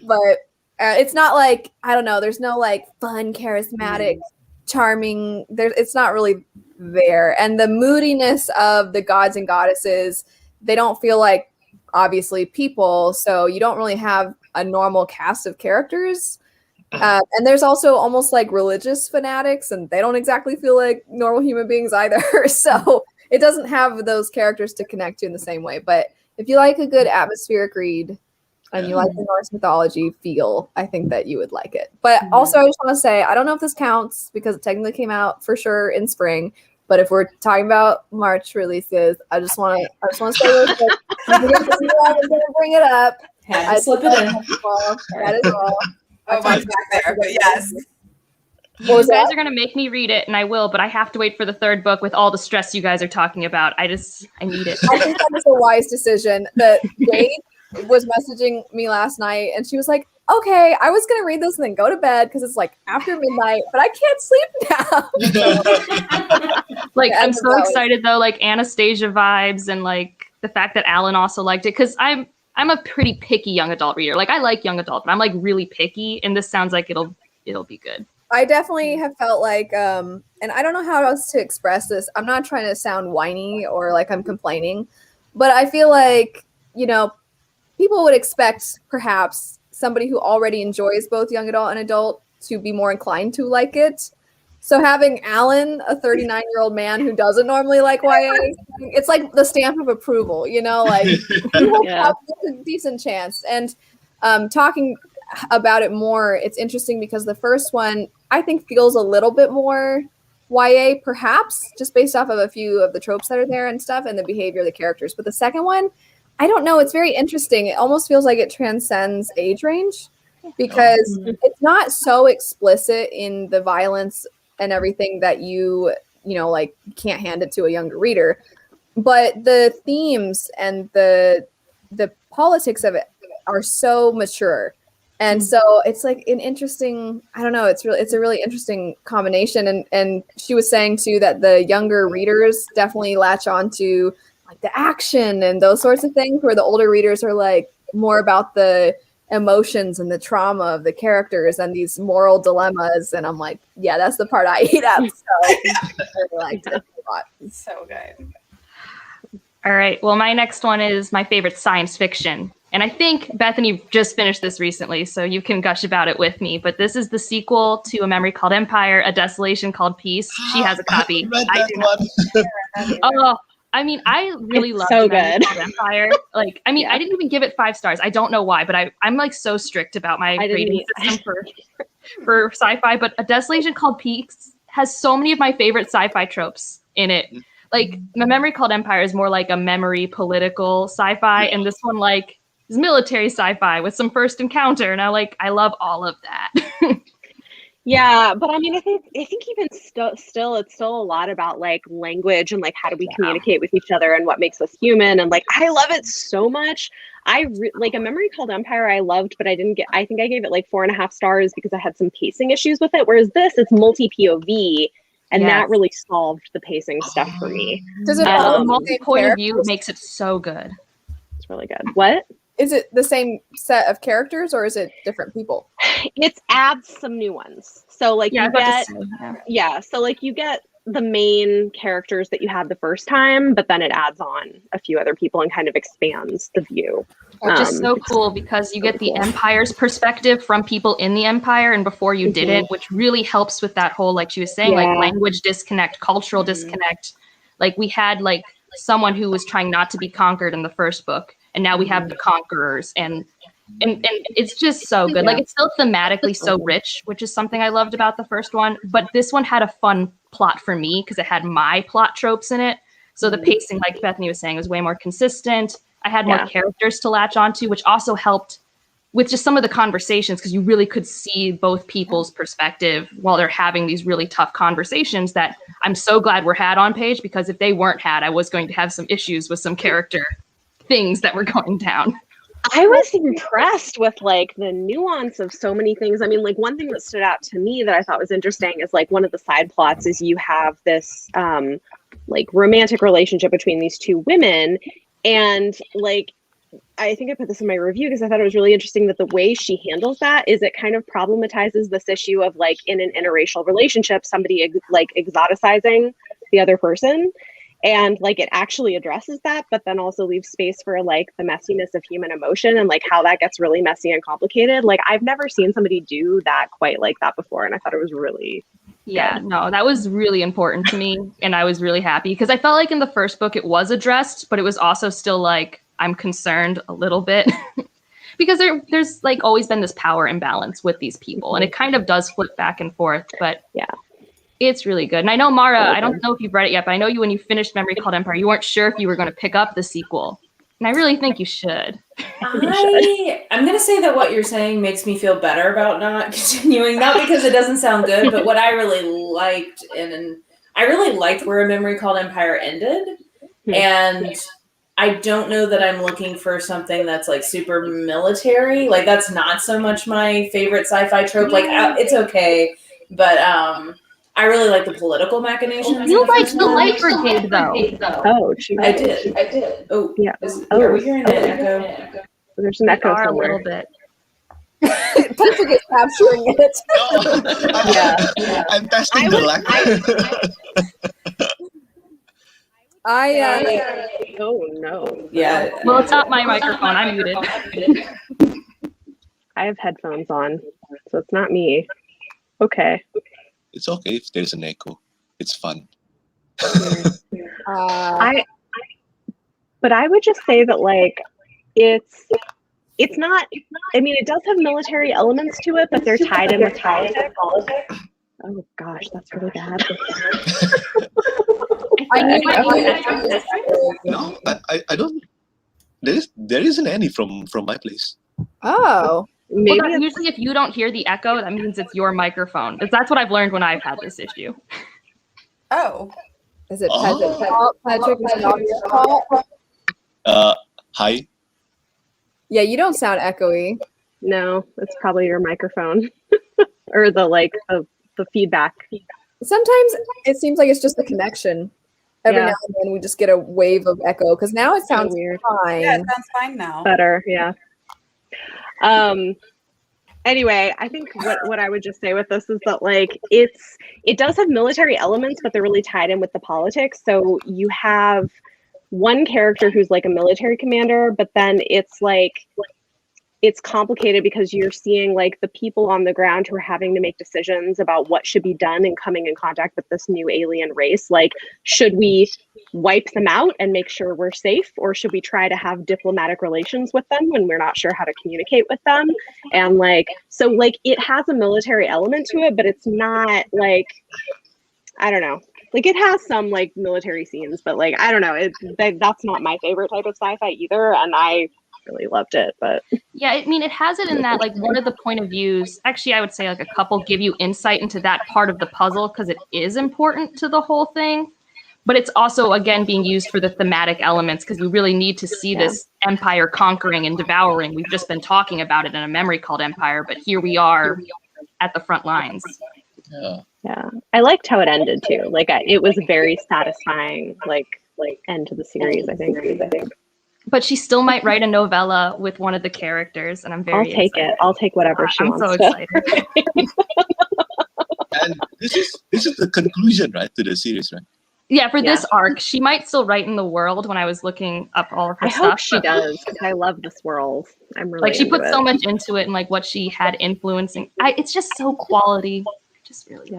But it's not like, I don't know, there's no like fun, charismatic, charming. It's not really there. And the moodiness of the gods and goddesses, they don't feel like obviously people, so you don't really have a normal cast of characters, and there's also almost like religious fanatics, and they don't exactly feel like normal human beings either. So it doesn't have those characters to connect to in the same way. But if you like a good atmospheric read and you like the Norse mythology feel, I think that you would like it. But also I just want to say, I don't know if this counts because it technically came out for sure in spring. But if we're talking about March releases, I just want to say real quick, I'm going to bring it up. Had to slip it in. That is all. Oh, mine's back there, but yes. You guys are going to make me read it, and I will, but I have to wait for the 3rd book with all the stress you guys are talking about. I need it. I think that was a wise decision. That Jade was messaging me last night, and she was like, okay, I was going to read this and then go to bed because it's like after midnight, but I can't sleep now. Like, I'm so excited though, like Anastasia vibes, and like the fact that Alan also liked it, because I'm a pretty picky young adult reader. Like I like young adult, but I'm like really picky, and this sounds like it'll be good. I definitely have felt like, and I don't know how else to express this. I'm not trying to sound whiny or like I'm complaining, but I feel like, you know, people would expect perhaps somebody who already enjoys both young adult and adult to be more inclined to like it. So having Alan, a 39-year-old man who doesn't normally like YA, it's like the stamp of approval, you know, like have a decent chance. And talking about it more, it's interesting because the first one I think feels a little bit more YA, perhaps just based off of a few of the tropes that are there and stuff and the behavior of the characters. But the second one, I don't know. It's very interesting. It almost feels like it transcends age range because it's not so explicit in the violence and everything that you know, like can't hand it to a younger reader. But the themes and the politics of it are so mature. And so it's like an interesting, I don't know, it's a really interesting combination. And she was saying too that the younger readers definitely latch on to like the action and those sorts of things, where the older readers are like more about the emotions and the trauma of the characters and these moral dilemmas. And I'm like, yeah, that's the part I eat up. So I really liked it a lot. It's so good. All right. Well, my next one is my favorite science fiction. And I think Bethany just finished this recently, so you can gush about it with me. But this is the sequel to A Memory Called Empire, A Desolation Called Peace. She has a copy. I read that one. I mean, I really love so Memory good. Called Empire. Like, I mean, I didn't even give it 5 stars. I don't know why, but I'm like so strict about my rating system for sci-fi. But A Desolation Called Peace has so many of my favorite sci-fi tropes in it. Like, A Memory Called Empire is more like a memory political sci-fi, and this one like is military sci-fi with some first encounter. And I love all of that. Yeah, but I mean, I think even still, it's still a lot about like language and like how do we communicate with each other and what makes us human. And like, I love it so much. Like A Memory Called Empire, I loved, but I think I gave it like 4.5 stars because I had some pacing issues with it. Whereas this, it's multi POV, and that really solved the pacing stuff for me. Does it follow multi-point of view makes it so good. It's really good. What? Is it the same set of characters or is it different people? It adds some new ones. So like you get the main characters that you had the first time, but then it adds on a few other people and kind of expands the view. Which is so cool because you get the Empire's perspective from people in the Empire and before you didn't, which really helps with that whole, like she was saying, like language disconnect, cultural disconnect. Like we had like someone who was trying not to be conquered in the first book, and now we have the conquerors, and it's just so good. Like it's still thematically so rich, which is something I loved about the first one. But this one had a fun plot for me because it had my plot tropes in it. So the pacing, like Bethany was saying, was way more consistent. I had more characters to latch onto, which also helped with just some of the conversations because you really could see both people's perspective while they're having these really tough conversations that I'm so glad were had on page, because if they weren't had, I was going to have some issues with some character things that were going down. I was impressed with like the nuance of so many things. I mean, like one thing that stood out to me that I thought was interesting is like one of the side plots is you have this like romantic relationship between these two women. And like, I think I put this in my review because I thought it was really interesting that the way she handles that is it kind of problematizes this issue of like in an interracial relationship, somebody like exoticizing the other person. And like it actually addresses that, but then also leaves space for like the messiness of human emotion and like how that gets really messy and complicated. Like I've never seen somebody do that quite like that before. And I thought it was really good. No, that was really important to me. And I was really happy because I felt like in the first book it was addressed, but it was also still like, I'm concerned a little bit because there's like always been this power imbalance with these people. And it kind of does flip back and forth, but it's really good. And I know, Mara, I don't know if you've read it yet, but I know you, when you finished Memory Called Empire, you weren't sure if you were going to pick up the sequel. And I really think you should. I'm going to say that what you're saying makes me feel better about not continuing, not because it doesn't sound good, but what I really liked, and I really liked where A Memory Called Empire ended. And I don't know that I'm looking for something that's like super military. Like that's not so much my favorite sci-fi trope. Like it's okay. But I really like the political machinations. You like the Light Brigade, though. Oh, geez. I did. Oh, yeah. Are we hearing an echo? There's an echo somewhere. A little bit. Patrick is capturing it. I'm testing the oh no. Yeah. Well, it's not my microphone. I'm muted. I have headphones on, so it's not me. Okay. It's okay if there's an echo. It's fun. But I would just say that like it's not. I mean, it does have military elements to it, but they're tied in with politics. Oh gosh, that's really bad. No, I don't. There isn't any from my place. Oh. Maybe well, usually if you don't hear the echo, that means it's your microphone. That's what I've learned when I've had this issue. Oh. Is it Patrick's fault? Patrick, is it not your fault? Hi. Yeah, you don't sound echoey. No, it's probably your microphone. Or the feedback. Sometimes it seems like it's just the connection. Every now and then we just get a wave of echo because now it sounds weird. Fine. Yeah, it sounds fine now. Better, yeah. Anyway, I think what I would just say with this is that like it does have military elements, but they're really tied in with the politics. So you have one character who's like a military commander, but then it's like it's complicated because you're seeing like the people on the ground who are having to make decisions about what should be done and coming in contact with this new alien race. Like, should we wipe them out and make sure we're safe, or should we try to have diplomatic relations with them when we're not sure how to communicate with them? And like, so like it has a military element to it, but it's not like, I don't know. Like it has some like military scenes, but like, I don't know. That's not my favorite type of sci-fi either. And I really loved it, but yeah, I mean, it has it in that like one of the point of views, actually I would say like a couple give you insight into that part of the puzzle because it is important to the whole thing, but it's also again being used for the thematic elements because we really need to see this empire conquering and devouring. We've just been talking about it in a memory called Empire, but here we are at the front lines. Yeah, I liked how it ended too. Like it was a very satisfying like end to the series, I think. But she still might write a novella with one of the characters, and I'm very excited. It. I'll take whatever she wants. I'm so excited. And this is the conclusion, right, to the series, right? Yeah, for this arc, she might still write in the world. When I was looking up all of her stuff, I hope she does because I love this world. I'm really like she put it. so much into it, and like what she had influencing. It's just so quality. Just really,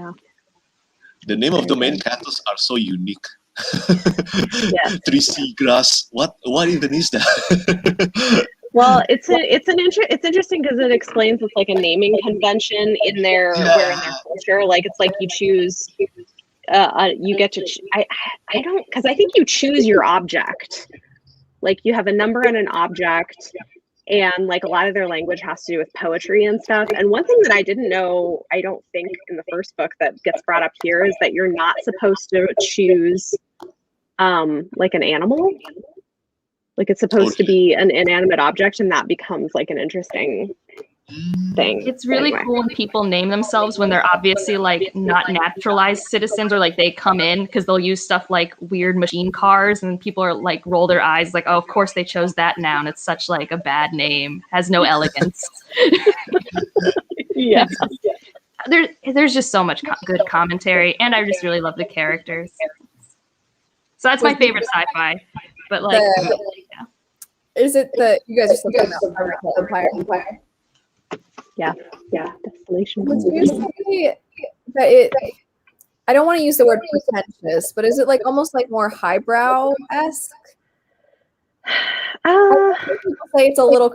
The name of the main characters are so unique. 3 seagrass. What even is that? Well, it's interesting because it explains it's like a naming convention in their where in their culture. Like it's like you choose, you get to. I don't because I think you choose your object. Like you have a number and an object, and like a lot of their language has to do with poetry and stuff. And one thing that I didn't know, I don't think in the first book that gets brought up here is that you're not supposed to choose like an animal. Like it's supposed to be an inanimate object, and that becomes like an interesting thing. It's really cool when people name themselves when they're obviously like not naturalized citizens, or like they come in because they'll use stuff like weird machine cars, and people are like roll their eyes like, oh, of course they chose that noun. It's such like a bad name, has no elegance. Yeah. There's just so much good commentary, and I just really love the characters. So that's my favorite sci-fi. But like, is it the you guys are still talking about Empire? Yeah. Desolation. Would you say that I don't want to use the word pretentious, but is it like almost like more highbrow-esque? People say it's a little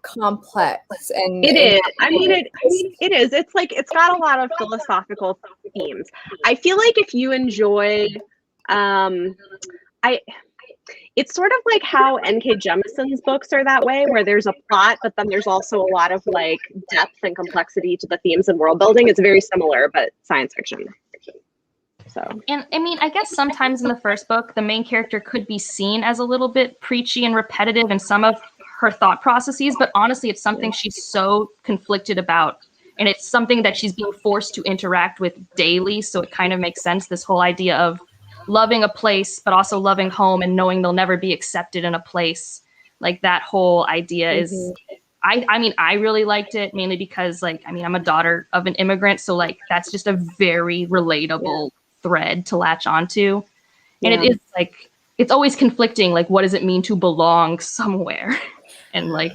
complex, and it is. I mean, it is. It's like it's got a lot of philosophical themes. I feel like if you enjoy, it's sort of like how N.K. Jemison's books are that way, where there's a plot, but then there's also a lot of like depth and complexity to the themes and world building. It's very similar, but science fiction. So, and I mean, I guess sometimes in the first book, the main character could be seen as a little bit preachy and repetitive in some of her thought processes, but honestly, it's something she's so conflicted about, and it's something that she's being forced to interact with daily. So it kind of makes sense, this whole idea of loving a place, but also loving home and knowing they'll never be accepted in a place. Like that whole idea is, I mean, I really liked it mainly because like, I mean, I'm a daughter of an immigrant. So like, that's just a very relatable thread to latch onto. And it is like, it's always conflicting. Like, what does it mean to belong somewhere? And like,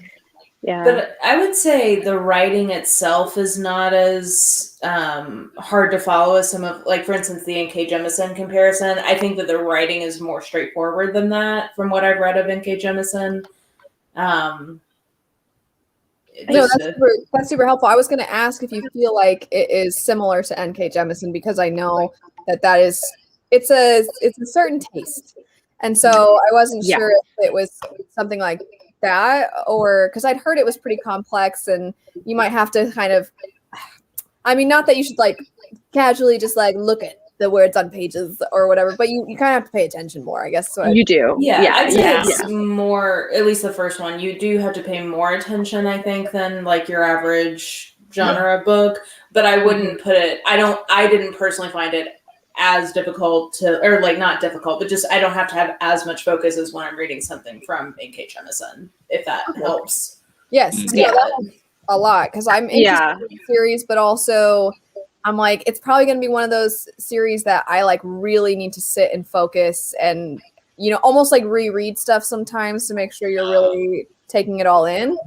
but I would say the writing itself is not as hard to follow as some of, like, for instance, the N.K. Jemisin comparison. I think that the writing is more straightforward than that from what I've read of N.K. Jemisin. No, that's super helpful. I was going to ask if you feel like it is similar to N.K. Jemisin, because I know that is, it's a certain taste. And so I wasn't sure if it was something like that, or because I'd heard it was pretty complex and you might have to kind of, I mean, not that you should like casually just like look at the words on pages or whatever, but you kind of have to pay attention more, I guess. So you do. I'd say it's more, at least the first one, you do have to pay more attention, I think, than like your average genre book, but I wouldn't put it, I didn't personally find it as difficult to, or like not difficult, but just I don't have to have as much focus as when I'm reading something from N.K. Jemisin, if that helps. Yes, that helps a lot, because I'm interested in the series, but also I'm like, it's probably going to be one of those series that I like really need to sit and focus and, you know, almost like reread stuff sometimes to make sure you're really taking it all in.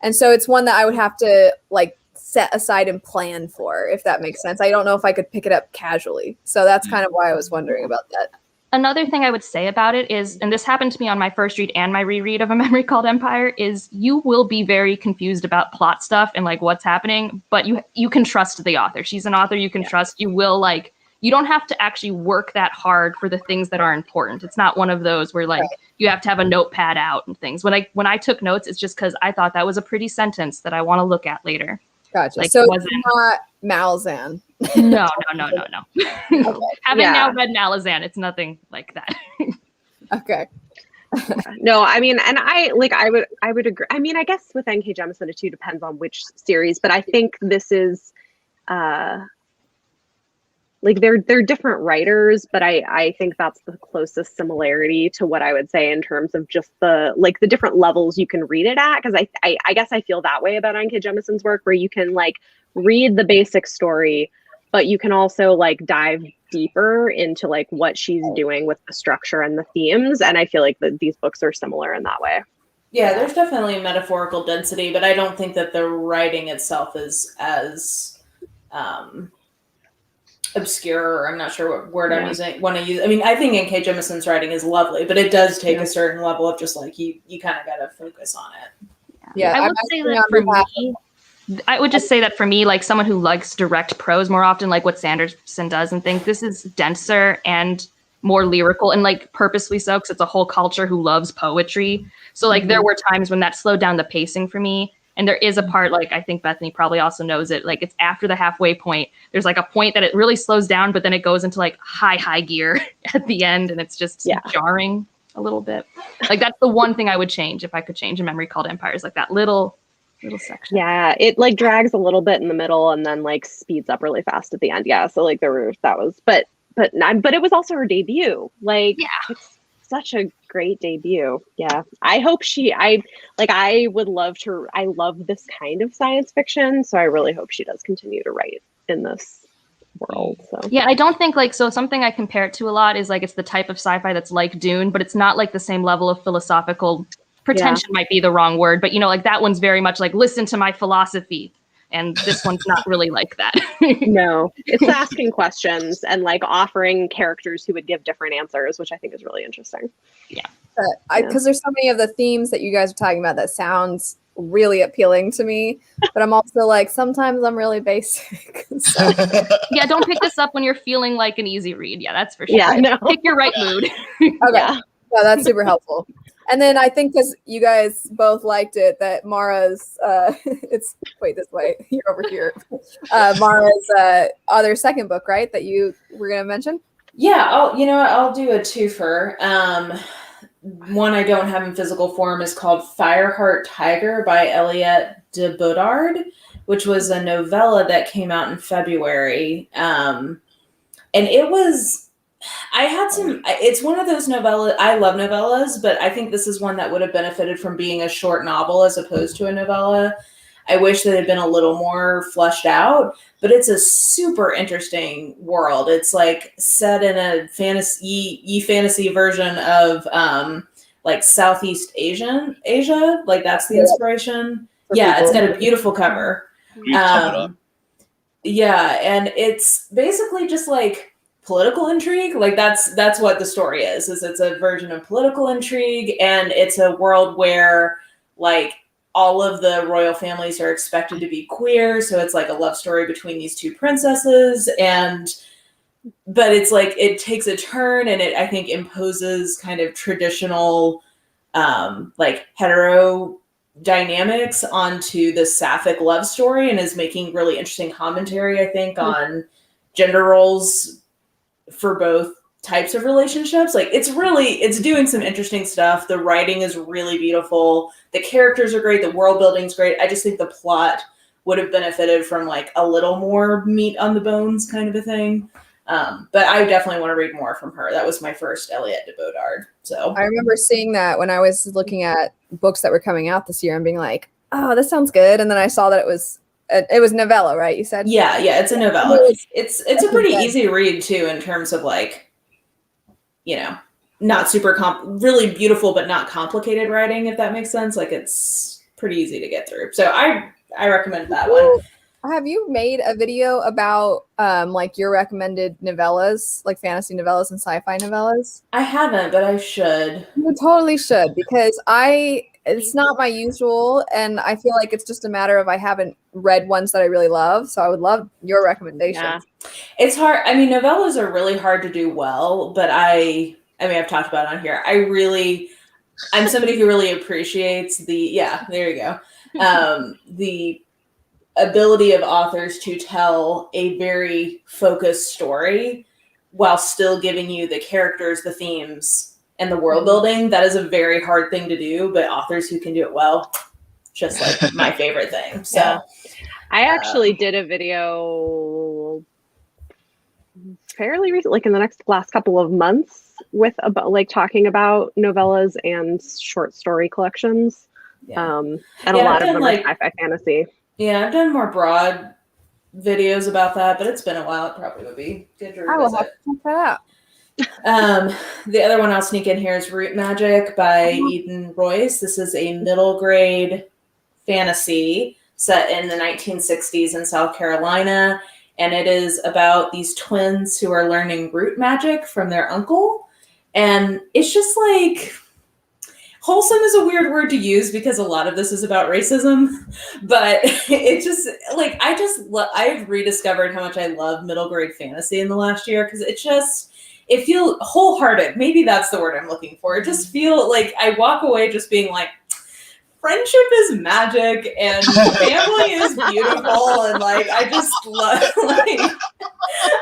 And so it's one that I would have to like set aside and plan for, if that makes sense. I don't know if I could pick it up casually. So that's kind of why I was wondering about that. Another thing I would say about it is, and this happened to me on my first read and my reread of A Memory Called Empire, is you will be very confused about plot stuff and like what's happening, but you can trust the author. She's an author you can trust. You will like, you don't have to actually work that hard for the things that are important. It's not one of those where like you have to have a notepad out and things. When I took notes, it's just because I thought that was a pretty sentence that I want to look at later. Gotcha. Like, so it's not Malazan. No. Having now read Malazan, it's nothing like that. Okay. No, I mean, and I would agree. I mean, I guess with N.K. Jemisin, it too depends on which series, but I think this is like they're different writers, but I think that's the closest similarity to what I would say in terms of just the different levels you can read it at. Because I guess I feel that way about N.K. Jemisin's work, where you can like read the basic story, but you can also like dive deeper into like what she's doing with the structure and the themes. And I feel like that these books are similar in that way. Yeah, there's definitely metaphorical density, but I don't think that the writing itself is as obscure, or I'm not sure what word I'm using. I mean, I think N.K. Jemisin's writing is lovely, but it does take a certain level of just like you kind of got to focus on it. Yeah, I would say that for me, I would just say that for me, like someone who likes direct prose more often, like what Sanderson does and things, this is denser and more lyrical, and like purposely so, because it's a whole culture who loves poetry. So like there were times when that slowed down the pacing for me. And there is a part, like I think Bethany probably also knows it, like it's after the halfway point. There's like a point that it really slows down, but then it goes into like high gear at the end, and it's just jarring a little bit. Like that's the one thing I would change if I could change A Memory Called Empire, is like that little section. Yeah, it like drags a little bit in the middle and then like speeds up really fast at the end. Yeah, so like but it was also her debut. Like it's such a great debut. Yeah, I hope I would love to. I love this kind of science fiction, so I really hope she does continue to write in this world. So yeah, I don't think like, so something I compare it to a lot is like it's the type of sci-fi that's like Dune, but it's not like the same level of philosophical pretension might be the wrong word, but you know, like that one's very much like listen to my philosophy, and this one's not really like that. No, it's asking questions and like offering characters who would give different answers, which I think is really interesting. Because there's so many of the themes that you guys are talking about that sounds really appealing to me, but I'm also like, sometimes I'm really basic. So. Yeah, don't pick this up when you're feeling like an easy read. Yeah, that's for sure. Yeah, no. Pick your right mood. Okay, yeah, that's super helpful. And then I think because you guys both liked it, that Mara's wait, this way, you're over here. Mara's other second book, right? That you were gonna mention? Yeah, I'll do a twofer. One I don't have in physical form is called Fireheart Tiger by Eliette de Bodard, which was a novella that came out in February. And it was, it's one of those novellas. I love novellas, but I think this is one that would have benefited from being a short novel as opposed to a novella. I wish that it had been a little more fleshed out, but it's a super interesting world. It's like set in a fantasy version of like Southeast Asia. Like that's the inspiration. Yeah, it's got a beautiful cover. Yeah, and it's basically just like political intrigue. Like that's what the story is it's a version of political intrigue, and it's a world where like all of the royal families are expected to be queer, so it's like a love story between these two princesses, but it's like it takes a turn, and it I think imposes kind of traditional like hetero dynamics onto the sapphic love story, and is making really interesting commentary, I think, on gender roles for both types of relationships. Like it's doing some interesting stuff. The writing is really beautiful. The characters are great. The world building's great. I just think the plot would have benefited from like a little more meat on the bones kind of a thing. But I definitely want to read more from her. That was my first Eliette de Bodard. So I remember seeing that when I was looking at books that were coming out this year and being like, oh, this sounds good. And then I saw that it was novella, right? You said? Yeah, it's a novella. It's a pretty easy read too, in terms of like, you know, not super really beautiful, but not complicated writing, if that makes sense. Like it's pretty easy to get through. So I recommend that one. Have you made a video about like your recommended novellas, like fantasy novellas and sci-fi novellas? I haven't, but I should. You totally should, because it's not my usual, and I feel like it's just a matter of I haven't read ones that I really love, so I would love your recommendations. Yeah. It's hard. I mean, novellas are really hard to do well, but I mean, I've talked about it on here. I'm somebody who really appreciates there you go. The ability of authors to tell a very focused story while still giving you the characters, the themes, and the world building. That is a very hard thing to do, but authors who can do it well, just like my favorite thing. So yeah. I actually did a video fairly recent, like in the last couple of months, with about like talking about novellas and short story collections. And a lot of them are sci-fi fantasy. Yeah, I've done more broad videos about that, but it's been a while. It probably would be good to revisit. I will have to check that out. The other one I'll sneak in here is Root Magic by Eden Royce. This is a middle grade fantasy set in the 1960s in South Carolina, and it is about these twins who are learning root magic from their uncle. And it's just like, wholesome is a weird word to use because a lot of this is about racism, but it just like, I've rediscovered how much I love middle grade fantasy in the last year, because it feels wholehearted. Maybe that's the word I'm looking for. It just feels like I walk away just being like, friendship is magic and family is beautiful, and like I just love, like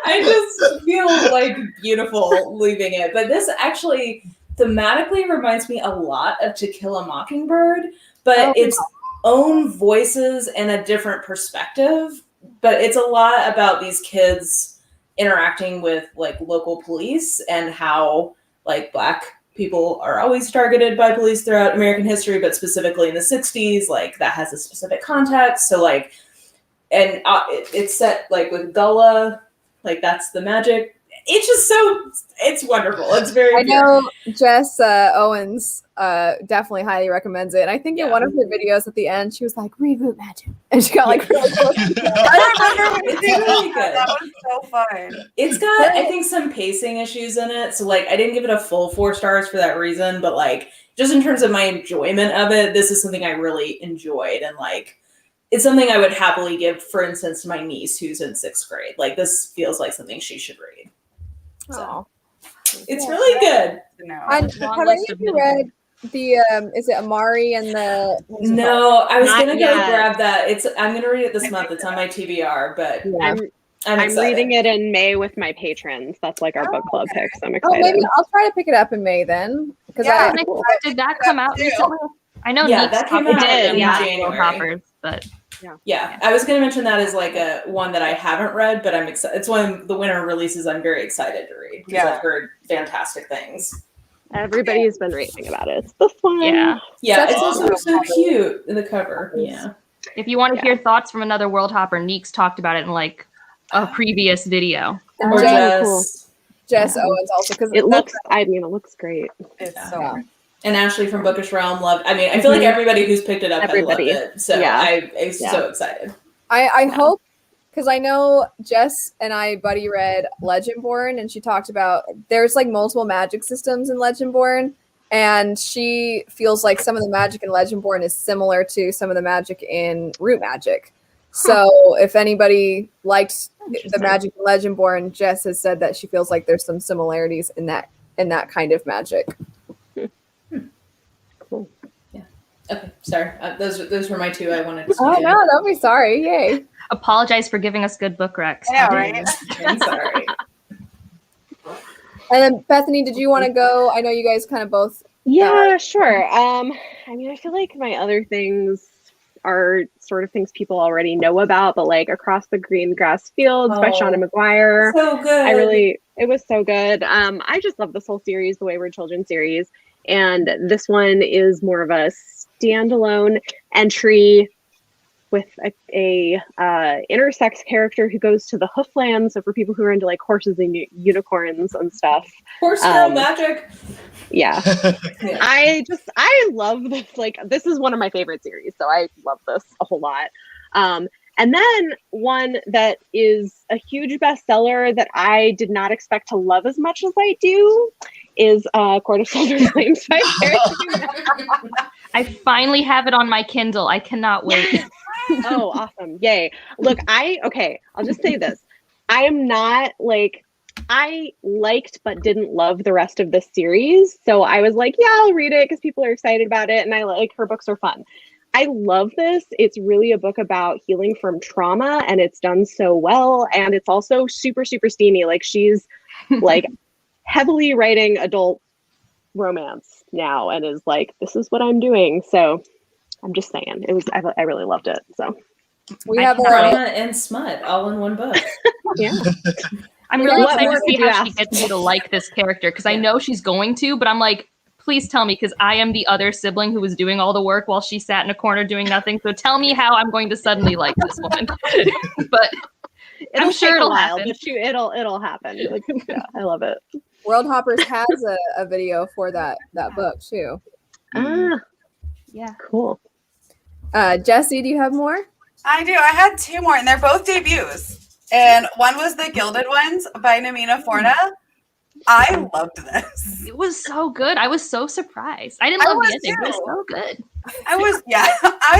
I just feel like beautiful leaving it. But this actually thematically reminds me a lot of To Kill a Mockingbird, but its own voices and a different perspective. But it's a lot about these kids interacting with like local police and how like Black people are always targeted by police throughout American history, but specifically in the 60s, like that has a specific context. So like, and it's set like with Gullah, like that's the magic. It's just it's wonderful. It's very I know Jess Owens definitely highly recommends it. And I think in one of her videos at the end, she was like, reboot magic. And she got like really close. I remember it's really good. That was so fun. It's got, I think, some pacing issues in it. So like I didn't give it a full 4 stars for that reason, but like just in terms of my enjoyment of it, this is something I really enjoyed. And like it's something I would happily give, for instance, to my niece who's in 6th grade. Like this feels like something she should read. So it's really good. Have any of you read the is it Amari and the No, I was Not gonna go yet. grab that. I'm gonna read it this month. It's on my TBR, but I'm reading it in May with my patrons. That's like our book club picks. I'm excited. maybe I'll try to pick it up in May then. Because did that come out recently? I know that came out in January. Worldhoppers, but yeah, I was gonna mention that as like a one that I haven't read, but I'm excited. It's one of the winter releases I'm very excited to read because I've heard fantastic things. Everybody has been raving about it. It's this one. Yeah, it's also so cute in the cover. Yeah. If you want to hear thoughts from another Worldhopper, Neeks talked about it in like a previous video. Or Jess Owens also, because it looks great. It's so good. And Ashley from Bookish Realm loved. I mean, I feel like everybody who's picked it up has loved it. So I'm so excited. I hope, because I know Jess and I buddy read Legendborn, and she talked about there's like multiple magic systems in Legendborn, and she feels like some of the magic in Legendborn is similar to some of the magic in Root Magic. So if anybody likes the magic in Legendborn, Jess has said that she feels like there's some similarities in that kind of magic. Cool. Yeah. Okay. Sorry. Those were my 2 I wanted to. Oh no, don't be sorry. Yay. Apologize for giving us good book recs. Yeah, right. I'm sorry. And then Bethany, did you want to go? I know you guys kind of both. Yeah, sure. I mean, I feel like my other things are sort of things people already know about, but like Across the Green Grass Fields by Shauna McGuire. So good. It was so good. I just love this whole series, the Wayward Children series. And this one is more of a standalone entry with a intersex character who goes to the Hooflands. So for people who are into like horses and unicorns and stuff. Horse girl magic. Yeah. Yeah. I love this. Like, this is one of my favorite series, so I love this a whole lot. And then one that is a huge bestseller that I did not expect to love as much as I do is Court of Silver Flames by Terry. I finally have it on my Kindle. I cannot wait. Oh, awesome. Yay. Look, I'll just say this. I am not like, I liked but didn't love the rest of the series. So I was like, yeah, I'll read it because people are excited about it. And I like her books are fun. I love this. It's really a book about healing from trauma and it's done so well. And it's also super, super steamy. Like she's like heavily writing adult romance now and is like, this is what I'm doing. So I'm just saying I really loved it. So we have Drama and smut all in one book. yeah. I'm really What excited more to see could you how she ask? gets me to like this character because I know she's going to, but I'm like, please tell me because I am the other sibling who was doing all the work while she sat in a corner doing nothing. So tell me how I'm going to suddenly like this woman. But I'm sure it'll happen. But it'll happen. Like, yeah, I love it. Worldhoppers has a video for that book too. Yeah. Cool. Jesse, do you have more? I do. I had two more, and they're both debuts. And one was The Gilded Ones by Namina Forna. I loved this. It was so good. I was so surprised. I didn't love the ending. It was so good. I was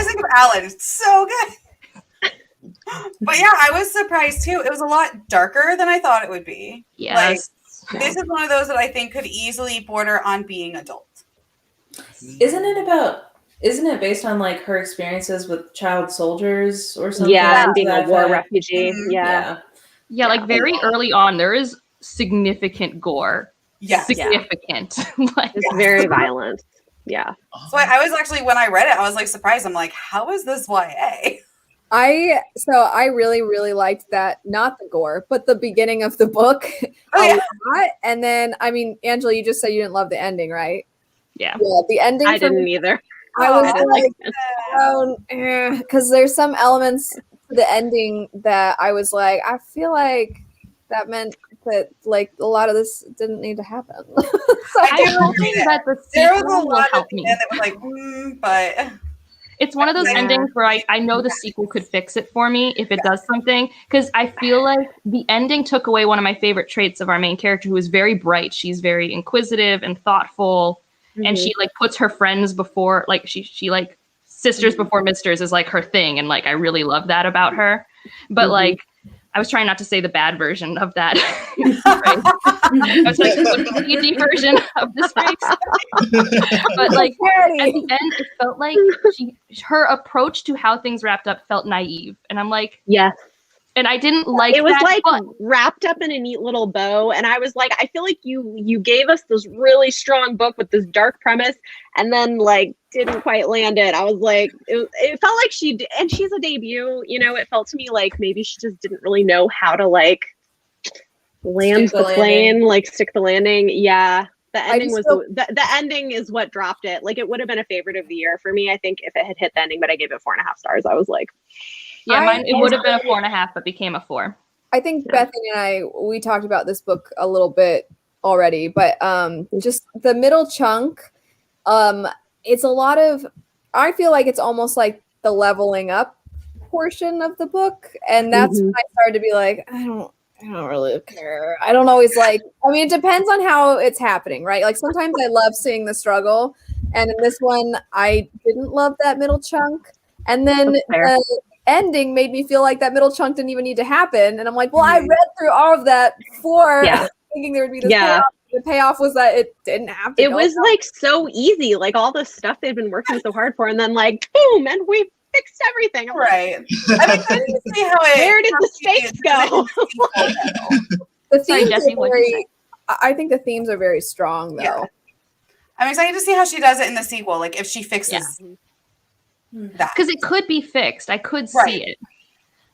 thinking of Alan. It's so good. But yeah, I was surprised too. It was a lot darker than I thought it would be. Yes. Like, this is one of those that I think could easily border on being adult. Isn't it based on like her experiences with child soldiers or something? Yeah, and being a war effect? refugee. Yeah. Yeah, like very early on, there is significant gore. Yeah. Significant. Like, It's very violent. Yeah. So I was actually, when I read it, I was like surprised. I'm like, how is this YA? I really, really liked that, not the gore, but the beginning of the book Oh, yeah. a lot. And then, I mean, Angela, you just said you didn't love the ending, right? yeah. Yeah, the ending. I for didn't me, either. I was I didn't like, because there's some elements to the ending that I was like, I feel like that meant that like a lot of this didn't need to happen. So I'm hoping that the There was sequel a will lot help at the me. end that was like, but It's one of those Yeah. endings where I know the sequel could fix it for me if it does something. Because I feel like the ending took away one of my favorite traits of our main character, who is very bright. She's very inquisitive and thoughtful. And she like puts her friends before, like she like sisters before misters is like her thing. And like I really love that about her. But like I was trying not to say the bad version of that. I was like the PG version of this phrase. But like at the end, it felt like her approach to how things wrapped up felt naive. And I'm like, Yes. and I didn't like It was that, like but wrapped up in a neat little bow. And I was like, I feel like you gave us this really strong book with this dark premise and then like didn't quite land it. I was like, it felt like and she's a debut, you know, it felt to me like maybe she just didn't really know how to like land the plane, like stick the landing. Yeah. The ending was the ending is what dropped it. Like it would have been a favorite of the year for me, I think, if it had hit the ending, but I gave it 4.5 stars. I was like, yeah, mine it would have been a 4.5, but became a 4. I think Bethany and we talked about this book a little bit already, but just the middle chunk, it's a lot of, I feel like it's almost like the leveling up portion of the book. And that's when I started to be like, I don't really care. I don't always like, I mean, it depends on how it's happening, right? Like sometimes I love seeing the struggle. And in this one, I didn't love that middle chunk. And then the ending made me feel like that middle chunk didn't even need to happen. And I'm like, well, I read through all of that before thinking there would be this payoff. The payoff was that it didn't have to. It was like so easy, like all the stuff they'd been working so hard for, and then like boom, and we fixed everything. I'm right. I'm excited to see how it. Where did the stakes go? The themes Sorry, Jesse, are very, I think the themes are very strong, though. Yeah. I'm excited to see how she does it in the sequel. Like if she fixes that, because it could be fixed. I could see it.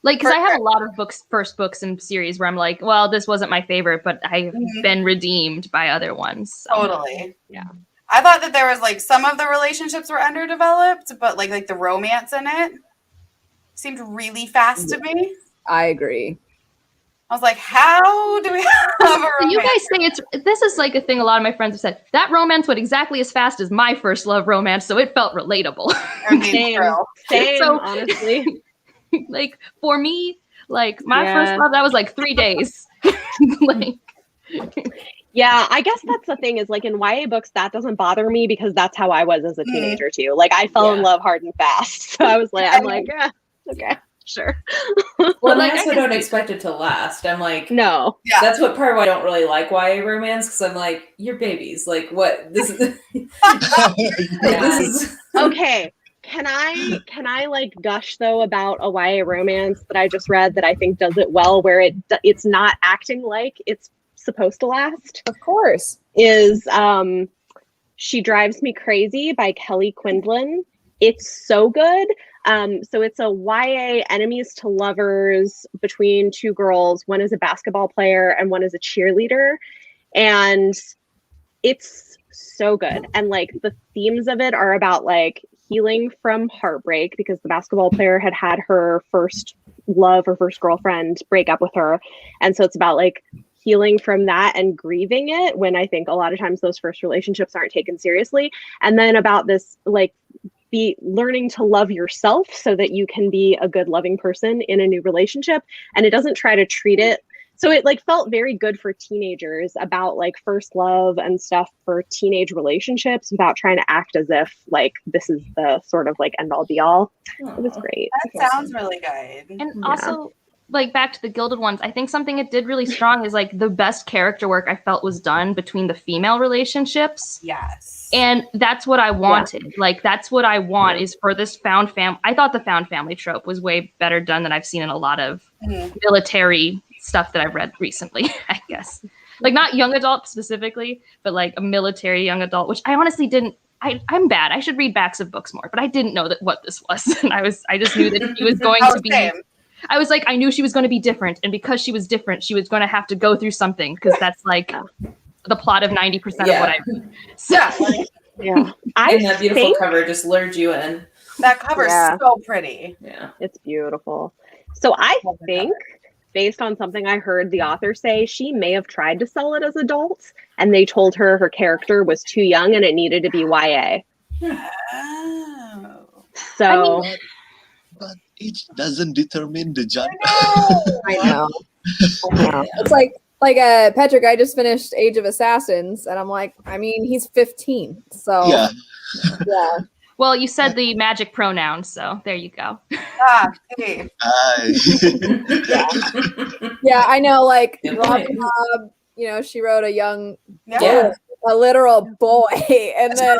Like, because I have a lot of first books and series where I'm like, well, this wasn't my favorite, but I've been redeemed by other ones. So. Totally. Yeah. I thought that there was like some of the relationships were underdeveloped, but like the romance in it seemed really fast to me. I agree. I was like, how do we have a romance? You guys say this is like a thing a lot of my friends have said. That romance went exactly as fast as my first love romance, so it felt relatable. Same, So- honestly. Like for me, like my first love, that was like 3 days. Like, Yeah, I guess that's the thing is like in YA books, that doesn't bother me because that's how I was as a teenager too. Like I fell in love hard and fast. So I was like, yeah, okay, sure. Well, Like, I also I don't can- expect it to last. I'm like, No. Yeah. that's what part of why I don't really like YA romance because I'm like, you're babies. Like, what? This is. This is. Okay. Can I like gush though about a YA romance that I just read that I think does it well, where it's not acting like it's supposed to last? Of course. Is She Drives Me Crazy by Kelly Quinlan. It's so good. So it's a YA enemies to lovers between two girls. One is a basketball player and one is a cheerleader. And it's so good. And like the themes of it are about like healing from heartbreak because the basketball player had her first love or first girlfriend break up with her. And so it's about like healing from that and grieving it when I think a lot of times those first relationships aren't taken seriously. And then about this like be learning to love yourself so that you can be a good loving person in a new relationship. And it doesn't try to treat it. So it like felt very good for teenagers about like first love and stuff for teenage relationships without trying to act as if like this is the sort of like end all be all. It was great. That sounds really good. and also, like back to the Gilded Ones, I think something it did really strong is like the best character work I felt was done between the female relationships. Yes. And that's what I wanted. Like, that's what I want is for this found family. I thought the found family trope was way better done than I've seen in a lot of military stuff that I've read recently, I guess. Like, not young adult specifically, but like a military young adult, which I honestly didn't. I'm bad. I should read backs of books more, but I didn't know what this was. And I just knew that he was going to be. Same. I was like, I knew she was going to be different. And because she was different, she was going to have to go through something because that's like the plot of 90% of what I read. So, Yeah. And that beautiful cover just lured you in. That cover's so pretty. Yeah. It's beautiful. So I think based on something I heard the author say, she may have tried to sell it as adults and they told her her character was too young and it needed to be YA. Oh. So But age doesn't determine the genre. I know. It's like Patrick, I just finished Age of Assassins, and I'm like, I mean, he's 15, so Yeah. yeah. well, you said the magic pronoun, so there you go. Hey. Yeah, I know. Like Good Robin point. Hobb, you know, she wrote a young, Yeah. a literal boy, and then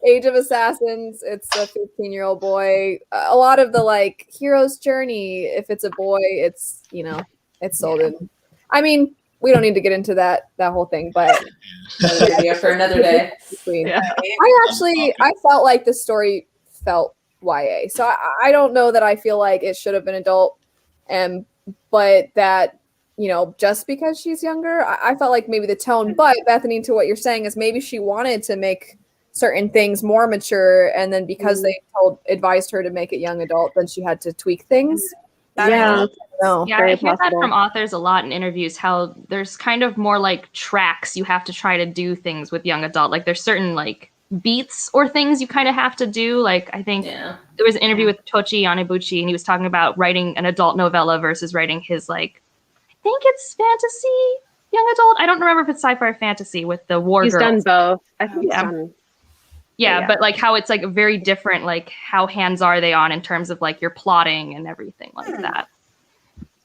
Age of Assassins, it's a 15-year-old boy. A lot of the like hero's journey, if it's a boy, it's it's sold in. I mean, we don't need to get into that whole thing, but Another idea for another day. I felt like the story felt YA, so I don't know that I feel like it should have been adult, but that just because she's younger, I felt like maybe the tone. But Bethany, to what you're saying is maybe she wanted to make certain things more mature, and then because they advised her to make it young adult, then she had to tweak things. yeah. No. Yeah, Very I hear that possible. from authors a lot in interviews, how there's kind of more like tracks you have to try to do things with young adult. Like there's certain like beats or things you kind of have to do. Like I think there was an interview with Tochi Yanabuchi, and he was talking about writing an adult novella versus writing his like, I think it's fantasy young adult. I don't remember if it's sci-fi or fantasy with the war He's girls. done both. I think he's Yeah. done. Yeah, Yeah. but like how it's like very different, like how hands are they on in terms of like your plotting and everything like that.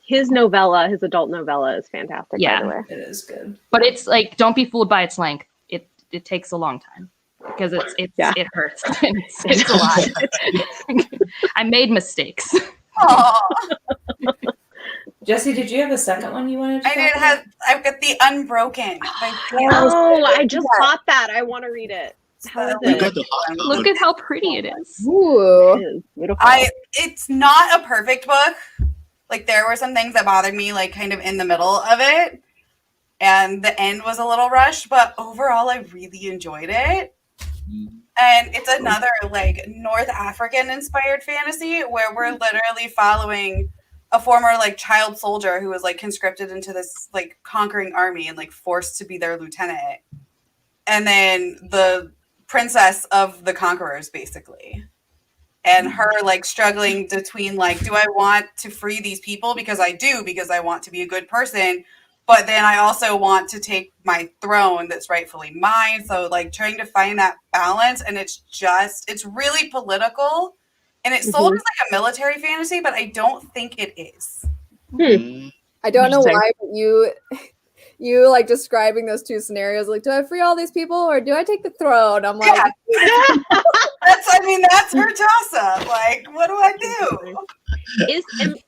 His adult novella is fantastic, by the way. It is good. But it's like, don't be fooled by its length. It takes a long time because it hurts. it's a lot. I made mistakes. Jesse, did you have a second one you wanted to I've got the Unbroken. Oh, I just bought that. I want to read it. How is We it? got the hot Look at how pretty it is. Ooh. It is beautiful. It's not a perfect book. Like there were some things that bothered me, like kind of in the middle of it, and the end was a little rushed. But overall, I really enjoyed it. And it's another like North African inspired fantasy where we're literally following a former like child soldier who was like conscripted into this like conquering army and like forced to be their lieutenant. And then the princess of the conquerors, basically. And her like struggling between like, do I want to free these people because I want to be a good person, but then I also want to take my throne that's rightfully mine. So like trying to find that balance, and it's really political, and it's sold as like a military fantasy, but I don't think it is. I don't know why, but you like describing those two scenarios, like, do I free all these people or do I take the throne? I'm like, that's her toss-up. Like, what do I do?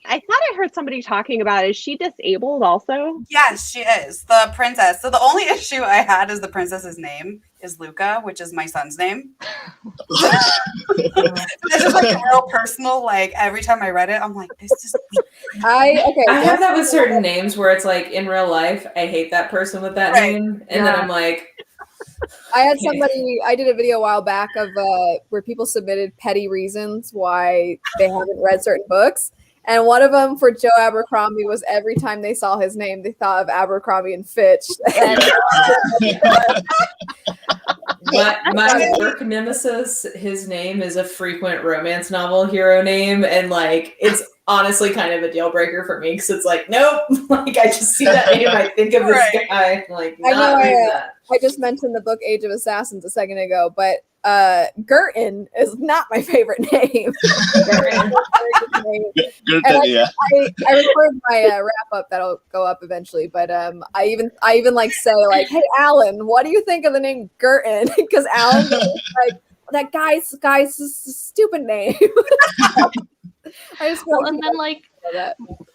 I thought I heard somebody talking about, is she disabled also? Yes, she is. The princess. So the only issue I had is the princess's name is Luca, which is my son's name. It's just like a real personal, like every time I read it, I'm like, this is I have that with certain names where it's like in real life, I hate that person with that name. And then I'm like, I had somebody, I did a video a while back of where people submitted petty reasons why they haven't read certain books. And one of them for Joe Abercrombie was every time they saw his name, they thought of Abercrombie and Fitch. My work nemesis, his name is a frequent romance novel hero name. And like, it's honestly kind of a deal breaker for me because it's like, nope, like I just see that name, I think of this guy. I'm like, I just mentioned the book Age of Assassins a second ago, but Girton is not my favorite name. Girton, yeah. I recorded my wrap up that'll go up eventually, but I even like say like, hey Alan, what do you think of the name Girton? Because Alan like that guy's a stupid name. I just and then like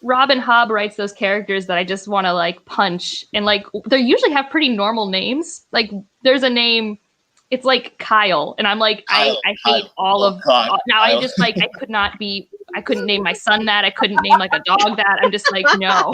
Robin Hobb writes those characters that I just want to like punch, and like they usually have pretty normal names. Like there's a name, it's like Kyle, and I'm like, I hate all of now. I just like I couldn't name my son that. I couldn't name like a dog that. I'm just like, no.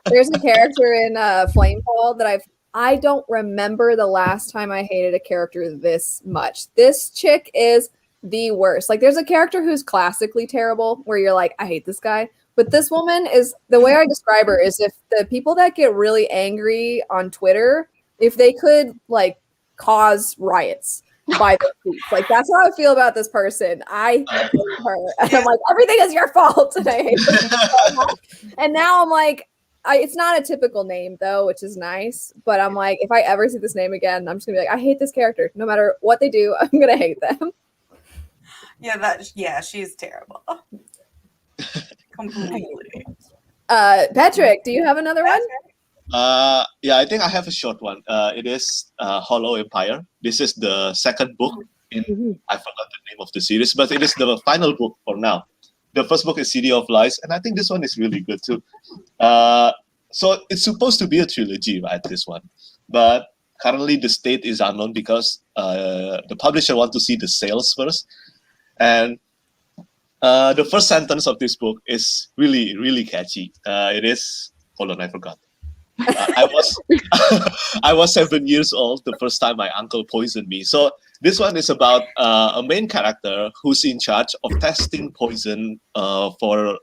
There's a character in Flamefall that I don't remember the last time I hated a character this much. This chick is the worst. Like there's a character who's classically terrible where you're like, I hate this guy. But this woman is, the way I describe her is, if the people that get really angry on Twitter, if they could like cause riots by their tweets. Like that's how I feel about this person. I hate her. And I'm like, everything is your fault. And I hate her so much. And now I'm like, it's not a typical name though, which is nice. But I'm like, if I ever see this name again, I'm just gonna be like, I hate this character. No matter what they do, I'm gonna hate them. She's terrible. Completely. Patrick, do you have another one? Yeah, I think I have a short one. It is Hollow Empire. This is the second book in, I forgot the name of the series, but it is the final book for now. The first book is City of Lies, and I think this one is really good too. So it's supposed to be a trilogy, right, this one? But currently the state is unknown because the publisher wants to see the sales first. And the first sentence of this book is really, really catchy. It is, hold on, I forgot. I was 7 years old the first time my uncle poisoned me. So this one is about a main character who's in charge of testing poison for,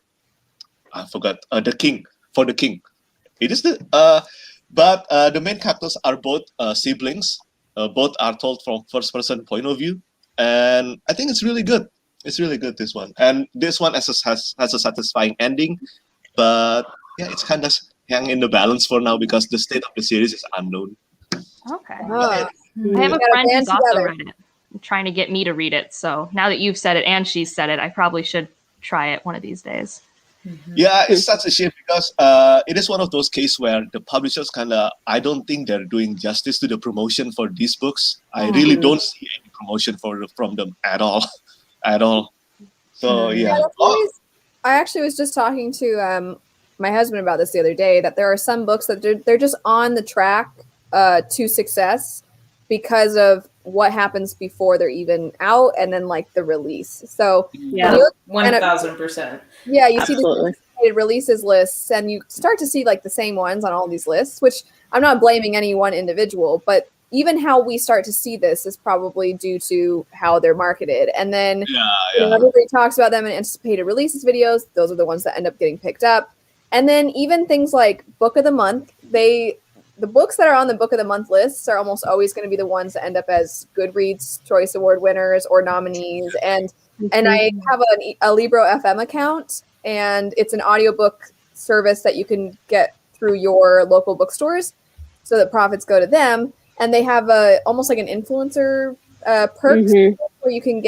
I forgot, the king. It is but the main characters are both siblings. Both are told from first-person point of view. And I think it's really good. It's really good, this one. And this one has a satisfying ending. But yeah, it's kind of hang in the balance for now because the state of the series is unknown. Okay. I have a friend who's also read it, trying to get me to read it. So now that you've said it and she's said it, I probably should try it one of these days. Yeah, it's such a shame because it is one of those cases where the publishers I don't think they're doing justice to the promotion for these books. I really don't see any promotion from them at all. So yeah. I actually was just talking to my husband about this the other day, that there are some books that they're just on the track to success because of what happens before they're even out and then like the release. So 1000%. Yeah, you see the releases lists and you start to see like the same ones on all these lists, which I'm not blaming any one individual, but even how we start to see this is probably due to how they're marketed. And then everybody talks about them in anticipated releases videos. Those are the ones that end up getting picked up. And then even things like Book of the Month, the books that are on the Book of the Month lists are almost always going to be the ones that end up as Goodreads Choice Award winners or nominees. And I have a Libro FM account, and it's an audiobook service that you can get through your local bookstores, so that profits go to them. And they have almost like an influencer perks where you can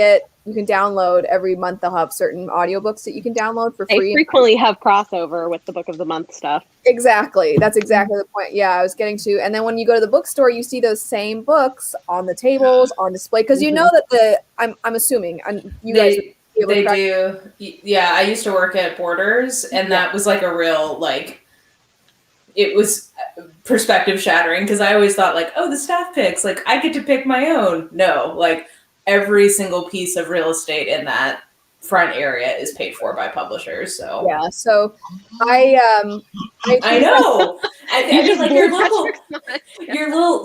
download every month. They'll have certain audiobooks that you can download for free. They frequently have crossover with the Book of the Month stuff. Exactly. That's exactly the point. Yeah, I was getting to. And then when you go to the bookstore, you see those same books on the tables, on display, because you know that I'm assuming, and you guys they do. Yeah, I used to work at Borders, and that was like a real like. It was perspective shattering because I always thought like, oh, the staff picks, like I get to pick my own. No, like every single piece of real estate in that front area is paid for by publishers. So yeah, so I know. I mean, like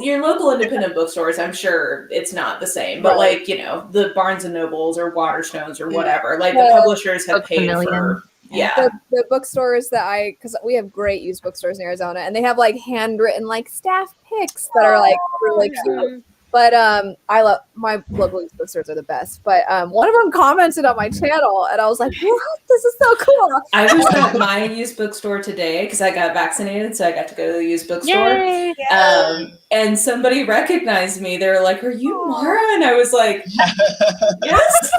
your local independent bookstores, I'm sure it's not the same, but like, you know, the Barnes and Nobles or Waterstones or whatever, like the publishers have paid for. Yeah, the bookstores because we have great used bookstores in Arizona, and they have like handwritten like staff picks that are like really cute. But I love my local used bookstores are the best. But one of them commented on my channel, and I was like, "What? This is so cool!" I was at my used bookstore today because I got vaccinated, so I got to go to the used bookstore. And somebody recognized me. They were like, "Are you Mara?" And I was like, "Yes."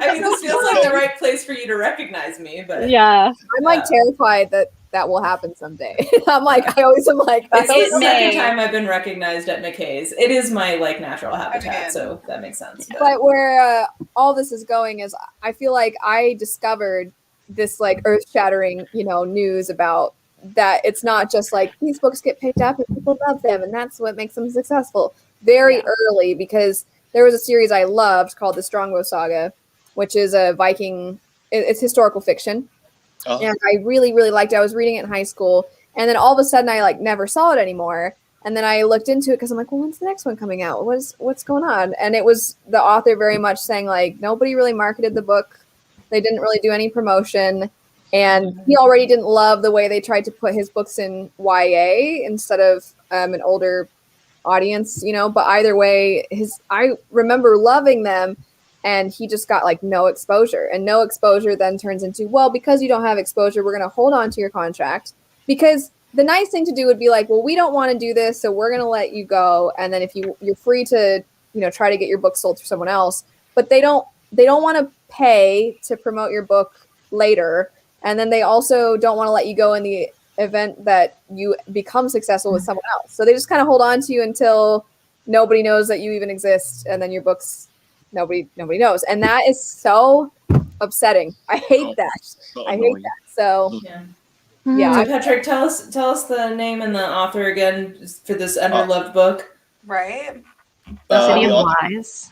I mean, this feels like the right place for you to recognize me. But I'm like terrified that will happen someday. I always am like, it's the second time I've been recognized at McKay's. It is my like natural habitat, so that makes sense. But where all this is going is, I feel like I discovered this like earth-shattering, news about that. It's not just like these books get picked up and people love them, and that's what makes them successful. Very early, because there was a series I loved called the Strongbow Saga, which is a Viking. It's historical fiction. Oh. And I really, really liked it. I was reading it in high school, and then all of a sudden I like never saw it anymore. And then I looked into it because I'm like, well, when's the next one coming out? What's going on? And it was the author very much saying like nobody really marketed the book. They didn't really do any promotion, and he already didn't love the way they tried to put his books in YA instead of an older audience, But either way, I remember loving them. And he just got like no exposure, and no exposure then turns into, well, because you don't have exposure, we're going to hold on to your contract. Because the nice thing to do would be like, well, we don't want to do this, so we're going to let you go. And then if you're free to, try to get your book sold through someone else, but they don't want to pay to promote your book later. And then they also don't want to let you go in the event that you become successful with someone else. So they just kind of hold on to you until nobody knows that you even exist. And then your book's nobody knows, and that is so upsetting. I hate that. I hate that. So So Patrick, tell us the name and the author again for this underloved book. Right. City of Lies.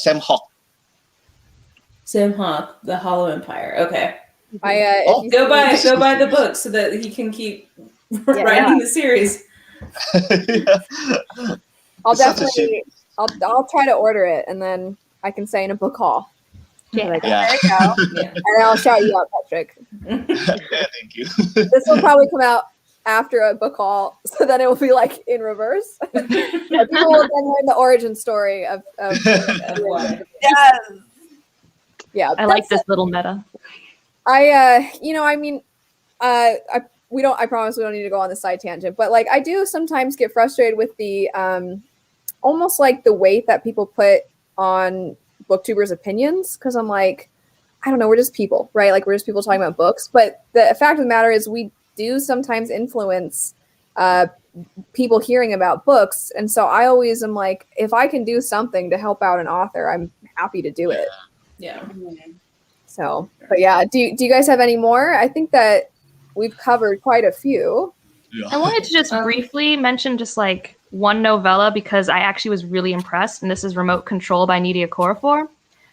Sam Hawk. Sam Hawk, The Hollow Empire. Okay. Go buy the book so that he can keep writing the series. I'll definitely. I'll try to order it, and then I can say in a book haul. There you go. And I'll shout you out, Patrick. Thank you. This will probably come out after a book haul, so then it will be like in reverse. People will then learn the origin story of yes. I like this little meta. I promise we don't need to go on the side tangent, but like I do sometimes get frustrated with the almost like the weight that people put on booktubers' opinions, because I'm like, I don't know, we're just people, right? Like we're just people talking about books. But the fact of the matter is we do sometimes influence people hearing about books. And so I always am like, if I can do something to help out an author, I'm happy to do it. Yeah. So, but yeah, do you guys have any more? I think that we've covered quite a few. Yeah. I wanted to just briefly mention just like one novella, because I actually was really impressed, and this is Remote Control by Nidia Korafor.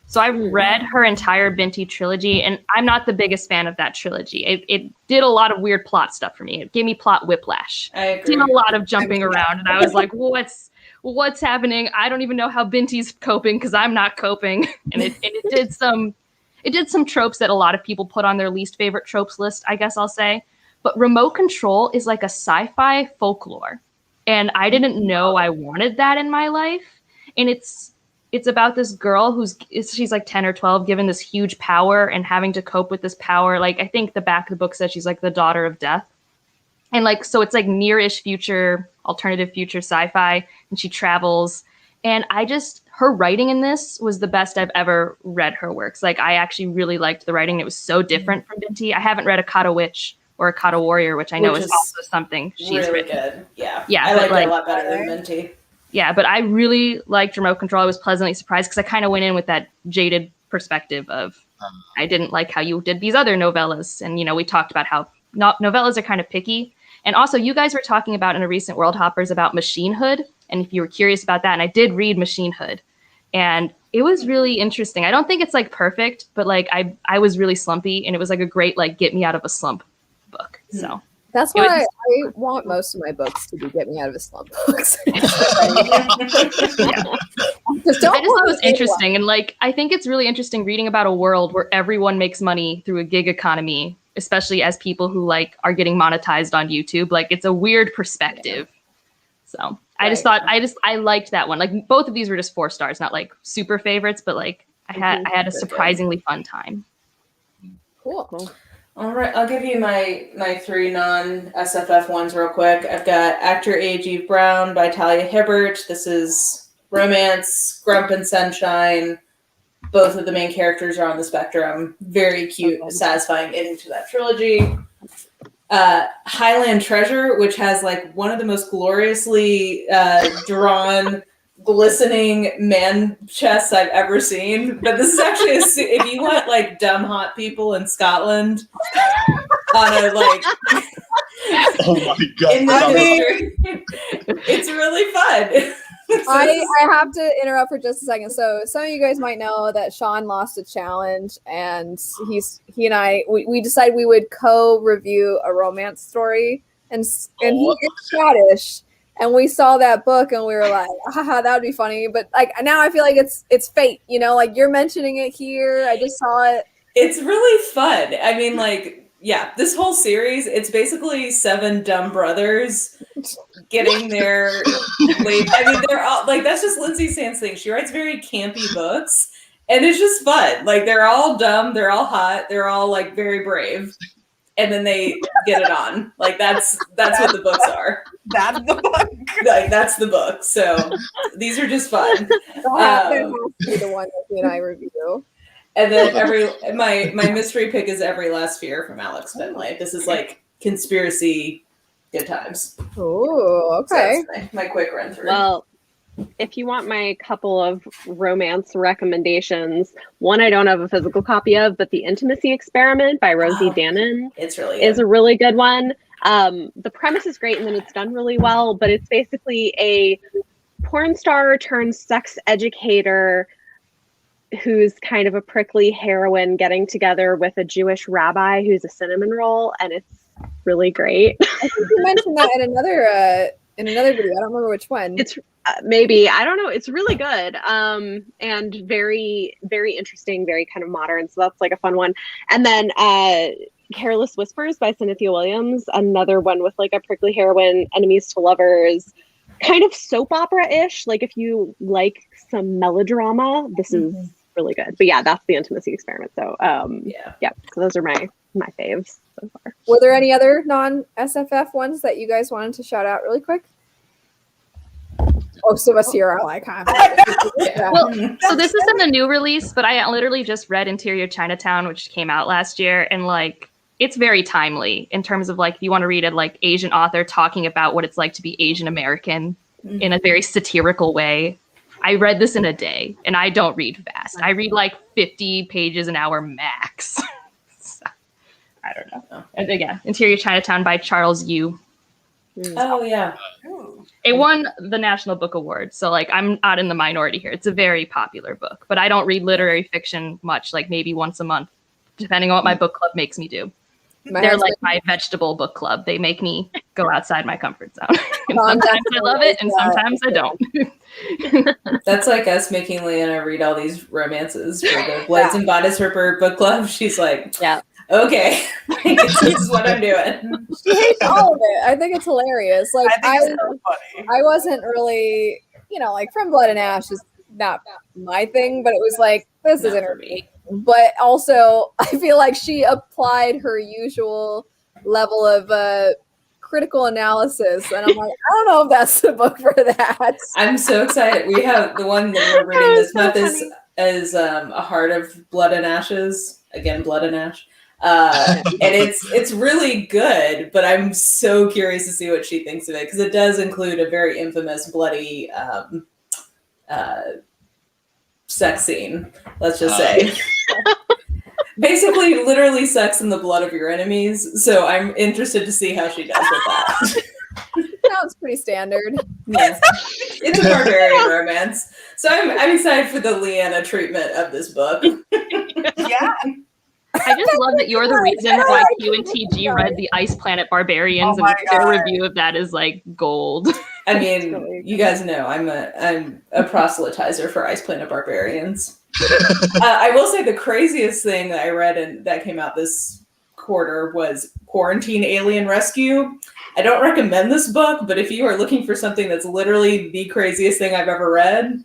So I read her entire Binti trilogy, and I'm not the biggest fan of that trilogy. It did a lot of weird plot stuff for me. It gave me plot whiplash. I agree. Did a lot of jumping around, and I was like, what's happening? I don't even know how Binti's coping because I'm not coping. And it did some tropes that a lot of people put on their least favorite tropes list, I guess I'll say. But Remote Control is like a sci-fi folklore. And I didn't know I wanted that in my life. And it's about this girl she's like 10 or 12, given this huge power and having to cope with this power. Like, I think the back of the book says she's like the daughter of death. And like, so it's like near-ish future, alternative future sci-fi, and she travels. And her writing in this was the best I've ever read her works. Like, I actually really liked the writing. It was so different from Binti. I haven't read A Kata Witch or A Kata Warrior, which I know is also something she's really written. Good. Yeah. Yeah. I like it a lot better than Binti. Yeah, but I really liked Remote Control. I was pleasantly surprised because I kind of went in with that jaded perspective of I didn't like how you did these other novellas. And, we talked about how novellas are kind of picky. And also, you guys were talking about in a recent Worldhoppers about Machinehood. And if you were curious about that, and I did read Machinehood. And it was really interesting. I don't think it's like perfect, but like I was really slumpy. And it was like a great like get me out of a slump book. So. That's why I want most of my books to be get me out of a slump books. I just thought it was interesting. And like, I think it's really interesting reading about a world where everyone makes money through a gig economy, especially as people who like are getting monetized on YouTube. Like, it's a weird perspective. So I just thought, I liked that one. Like, both of these were just 4 stars, not like super favorites, but like I had a surprisingly fun time. Cool. All right, I'll give you my 3 non-SFF ones real quick. I've got Actor Age Eve Brown by Talia Hibbert. This is romance, Grump and Sunshine. Both of the main characters are on the spectrum. Very cute, satisfying ending to that trilogy. Highland Treasure, which has like one of the most gloriously drawn, glistening man chests I've ever seen. But this is actually if you want like dumb hot people in Scotland on a like oh my god, it's really fun. I have to interrupt for just a second. So some of you guys might know that Sean lost a challenge, and he and I we decided we would co-review a romance story, and he is Scottish. And we saw that book and we were like, haha, that would be funny. But like now I feel like it's fate, like you're mentioning it here. I just saw it. It's really fun. I mean, like, yeah, this whole series, it's basically 7 dumb brothers getting their I mean, they're all like, that's just Lindsay Sand's thing. She writes very campy books and it's just fun. Like, they're all dumb, they're all hot, they're all like very brave. And then they get it on. Like, that's what the books are. That's the book. Like, that's the book. So these are just fun. That has to be the one that you and I review. And then my mystery pick is Every Last Fear from Alex Finlay. This is like conspiracy good times. Oh, okay. So that's my quick run through. Well, if you want my couple of romance recommendations, one I don't have a physical copy of, but The Intimacy Experiment by Rosie Dannon it's really good. Is a really good one. The premise is great and then it's done really well, but it's basically a porn star turned sex educator who's kind of a prickly heroine getting together with a Jewish rabbi who's a cinnamon roll, and it's really great. I think you mentioned that in another video. I don't remember which one. It's maybe, I don't know. It's really good and very, very interesting, very kind of modern. So that's like a fun one. And then Careless Whispers by Cynthia Williams, another one with like a prickly heroine, enemies to lovers, kind of soap opera-ish. Like if you like some melodrama, this is really good. But yeah, that's The Intimacy Experiment. So yeah. So those are my faves so far. Were there any other non-SFF ones that you guys wanted to shout out really quick? Most of us here are like, well, so this isn't a new release, but I literally just read Interior Chinatown, which came out last year, and like it's very timely in terms of like if you want to read a like Asian author talking about what it's like to be Asian American in a very satirical way. I read this in a day, and I don't read fast. I read like 50 pages an hour max. So, I don't know. And again, Interior Chinatown by Charles Yu. Oh yeah. It won the National Book Award, so like I'm not in the minority here. It's a very popular book, but I don't read literary fiction much, like maybe once a month, depending on what my book club makes me do. They're like my vegetable book club. They make me go outside my comfort zone. And sometimes I love it, and sometimes I don't. That's like us making Leanna read all these romances for the Blades and Bodice Ripper book club. She's like, Yeah. okay, this is what I'm doing. She hates all of it. I think it's hilarious. Like I think it's so funny. I wasn't really, like From Blood and Ash is not my thing, but it was like, this Not isn't for her. me. But also, I feel like she applied her usual level of critical analysis, and I'm like, I don't know if that's the book for that. I'm so excited. We have the one that we're reading this month is A Heart of Blood and Ashes. Again, Blood and Ash. And it's really good, but I'm so curious to see what she thinks of it, because it does include a very infamous bloody sex scene, let's just say. Basically, literally sex in the blood of your enemies. So I'm interested to see how she does with that. Sounds pretty standard. Yeah. It's a barbarian romance. So I'm excited for the Leanna treatment of this book. Yeah. I just love that you're the reason why Q and TG read the Ice Planet Barbarians, Oh my and their God. review of that is like gold. I mean, you guys know I'm a proselytizer for Ice Planet Barbarians. I will say the craziest thing that I read and that came out this quarter was Quarantine Alien Rescue. I don't recommend this book, but if you are looking for something that's literally the craziest thing I've ever read,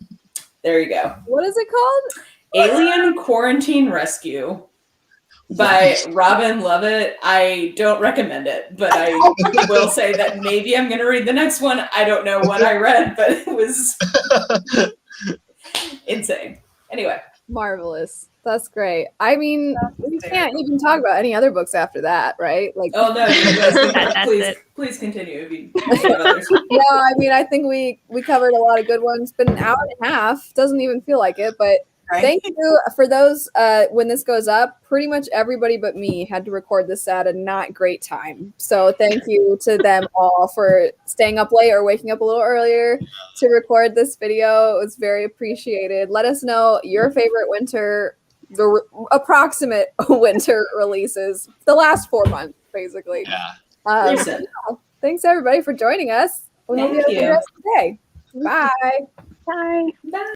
there you go. What is it called? Alien Quarantine Rescue by Robin Lovett. I don't recommend it, but I will say that maybe I'm going to read the next one. I don't know what I read, but it was insane. Anyway. Marvelous. That's great. I mean, we can't even talk about any other books after that, right? Like, Oh no, you guys can, That's it. please continue if you have others. no, I mean, I think we covered a lot of good ones. Been an hour and a half. Doesn't even feel like it, but Right? thank you for those. When this goes up, pretty much everybody but me had to record this at a not great time. So thank you to them all for staying up late or waking up a little earlier to record this video. It was very appreciated. Let us know your favorite approximate winter releases, the last 4 months, basically. Yeah. Recent. Thanks everybody for joining us. We hope you have a good rest of the day. Bye. Bye. Bye.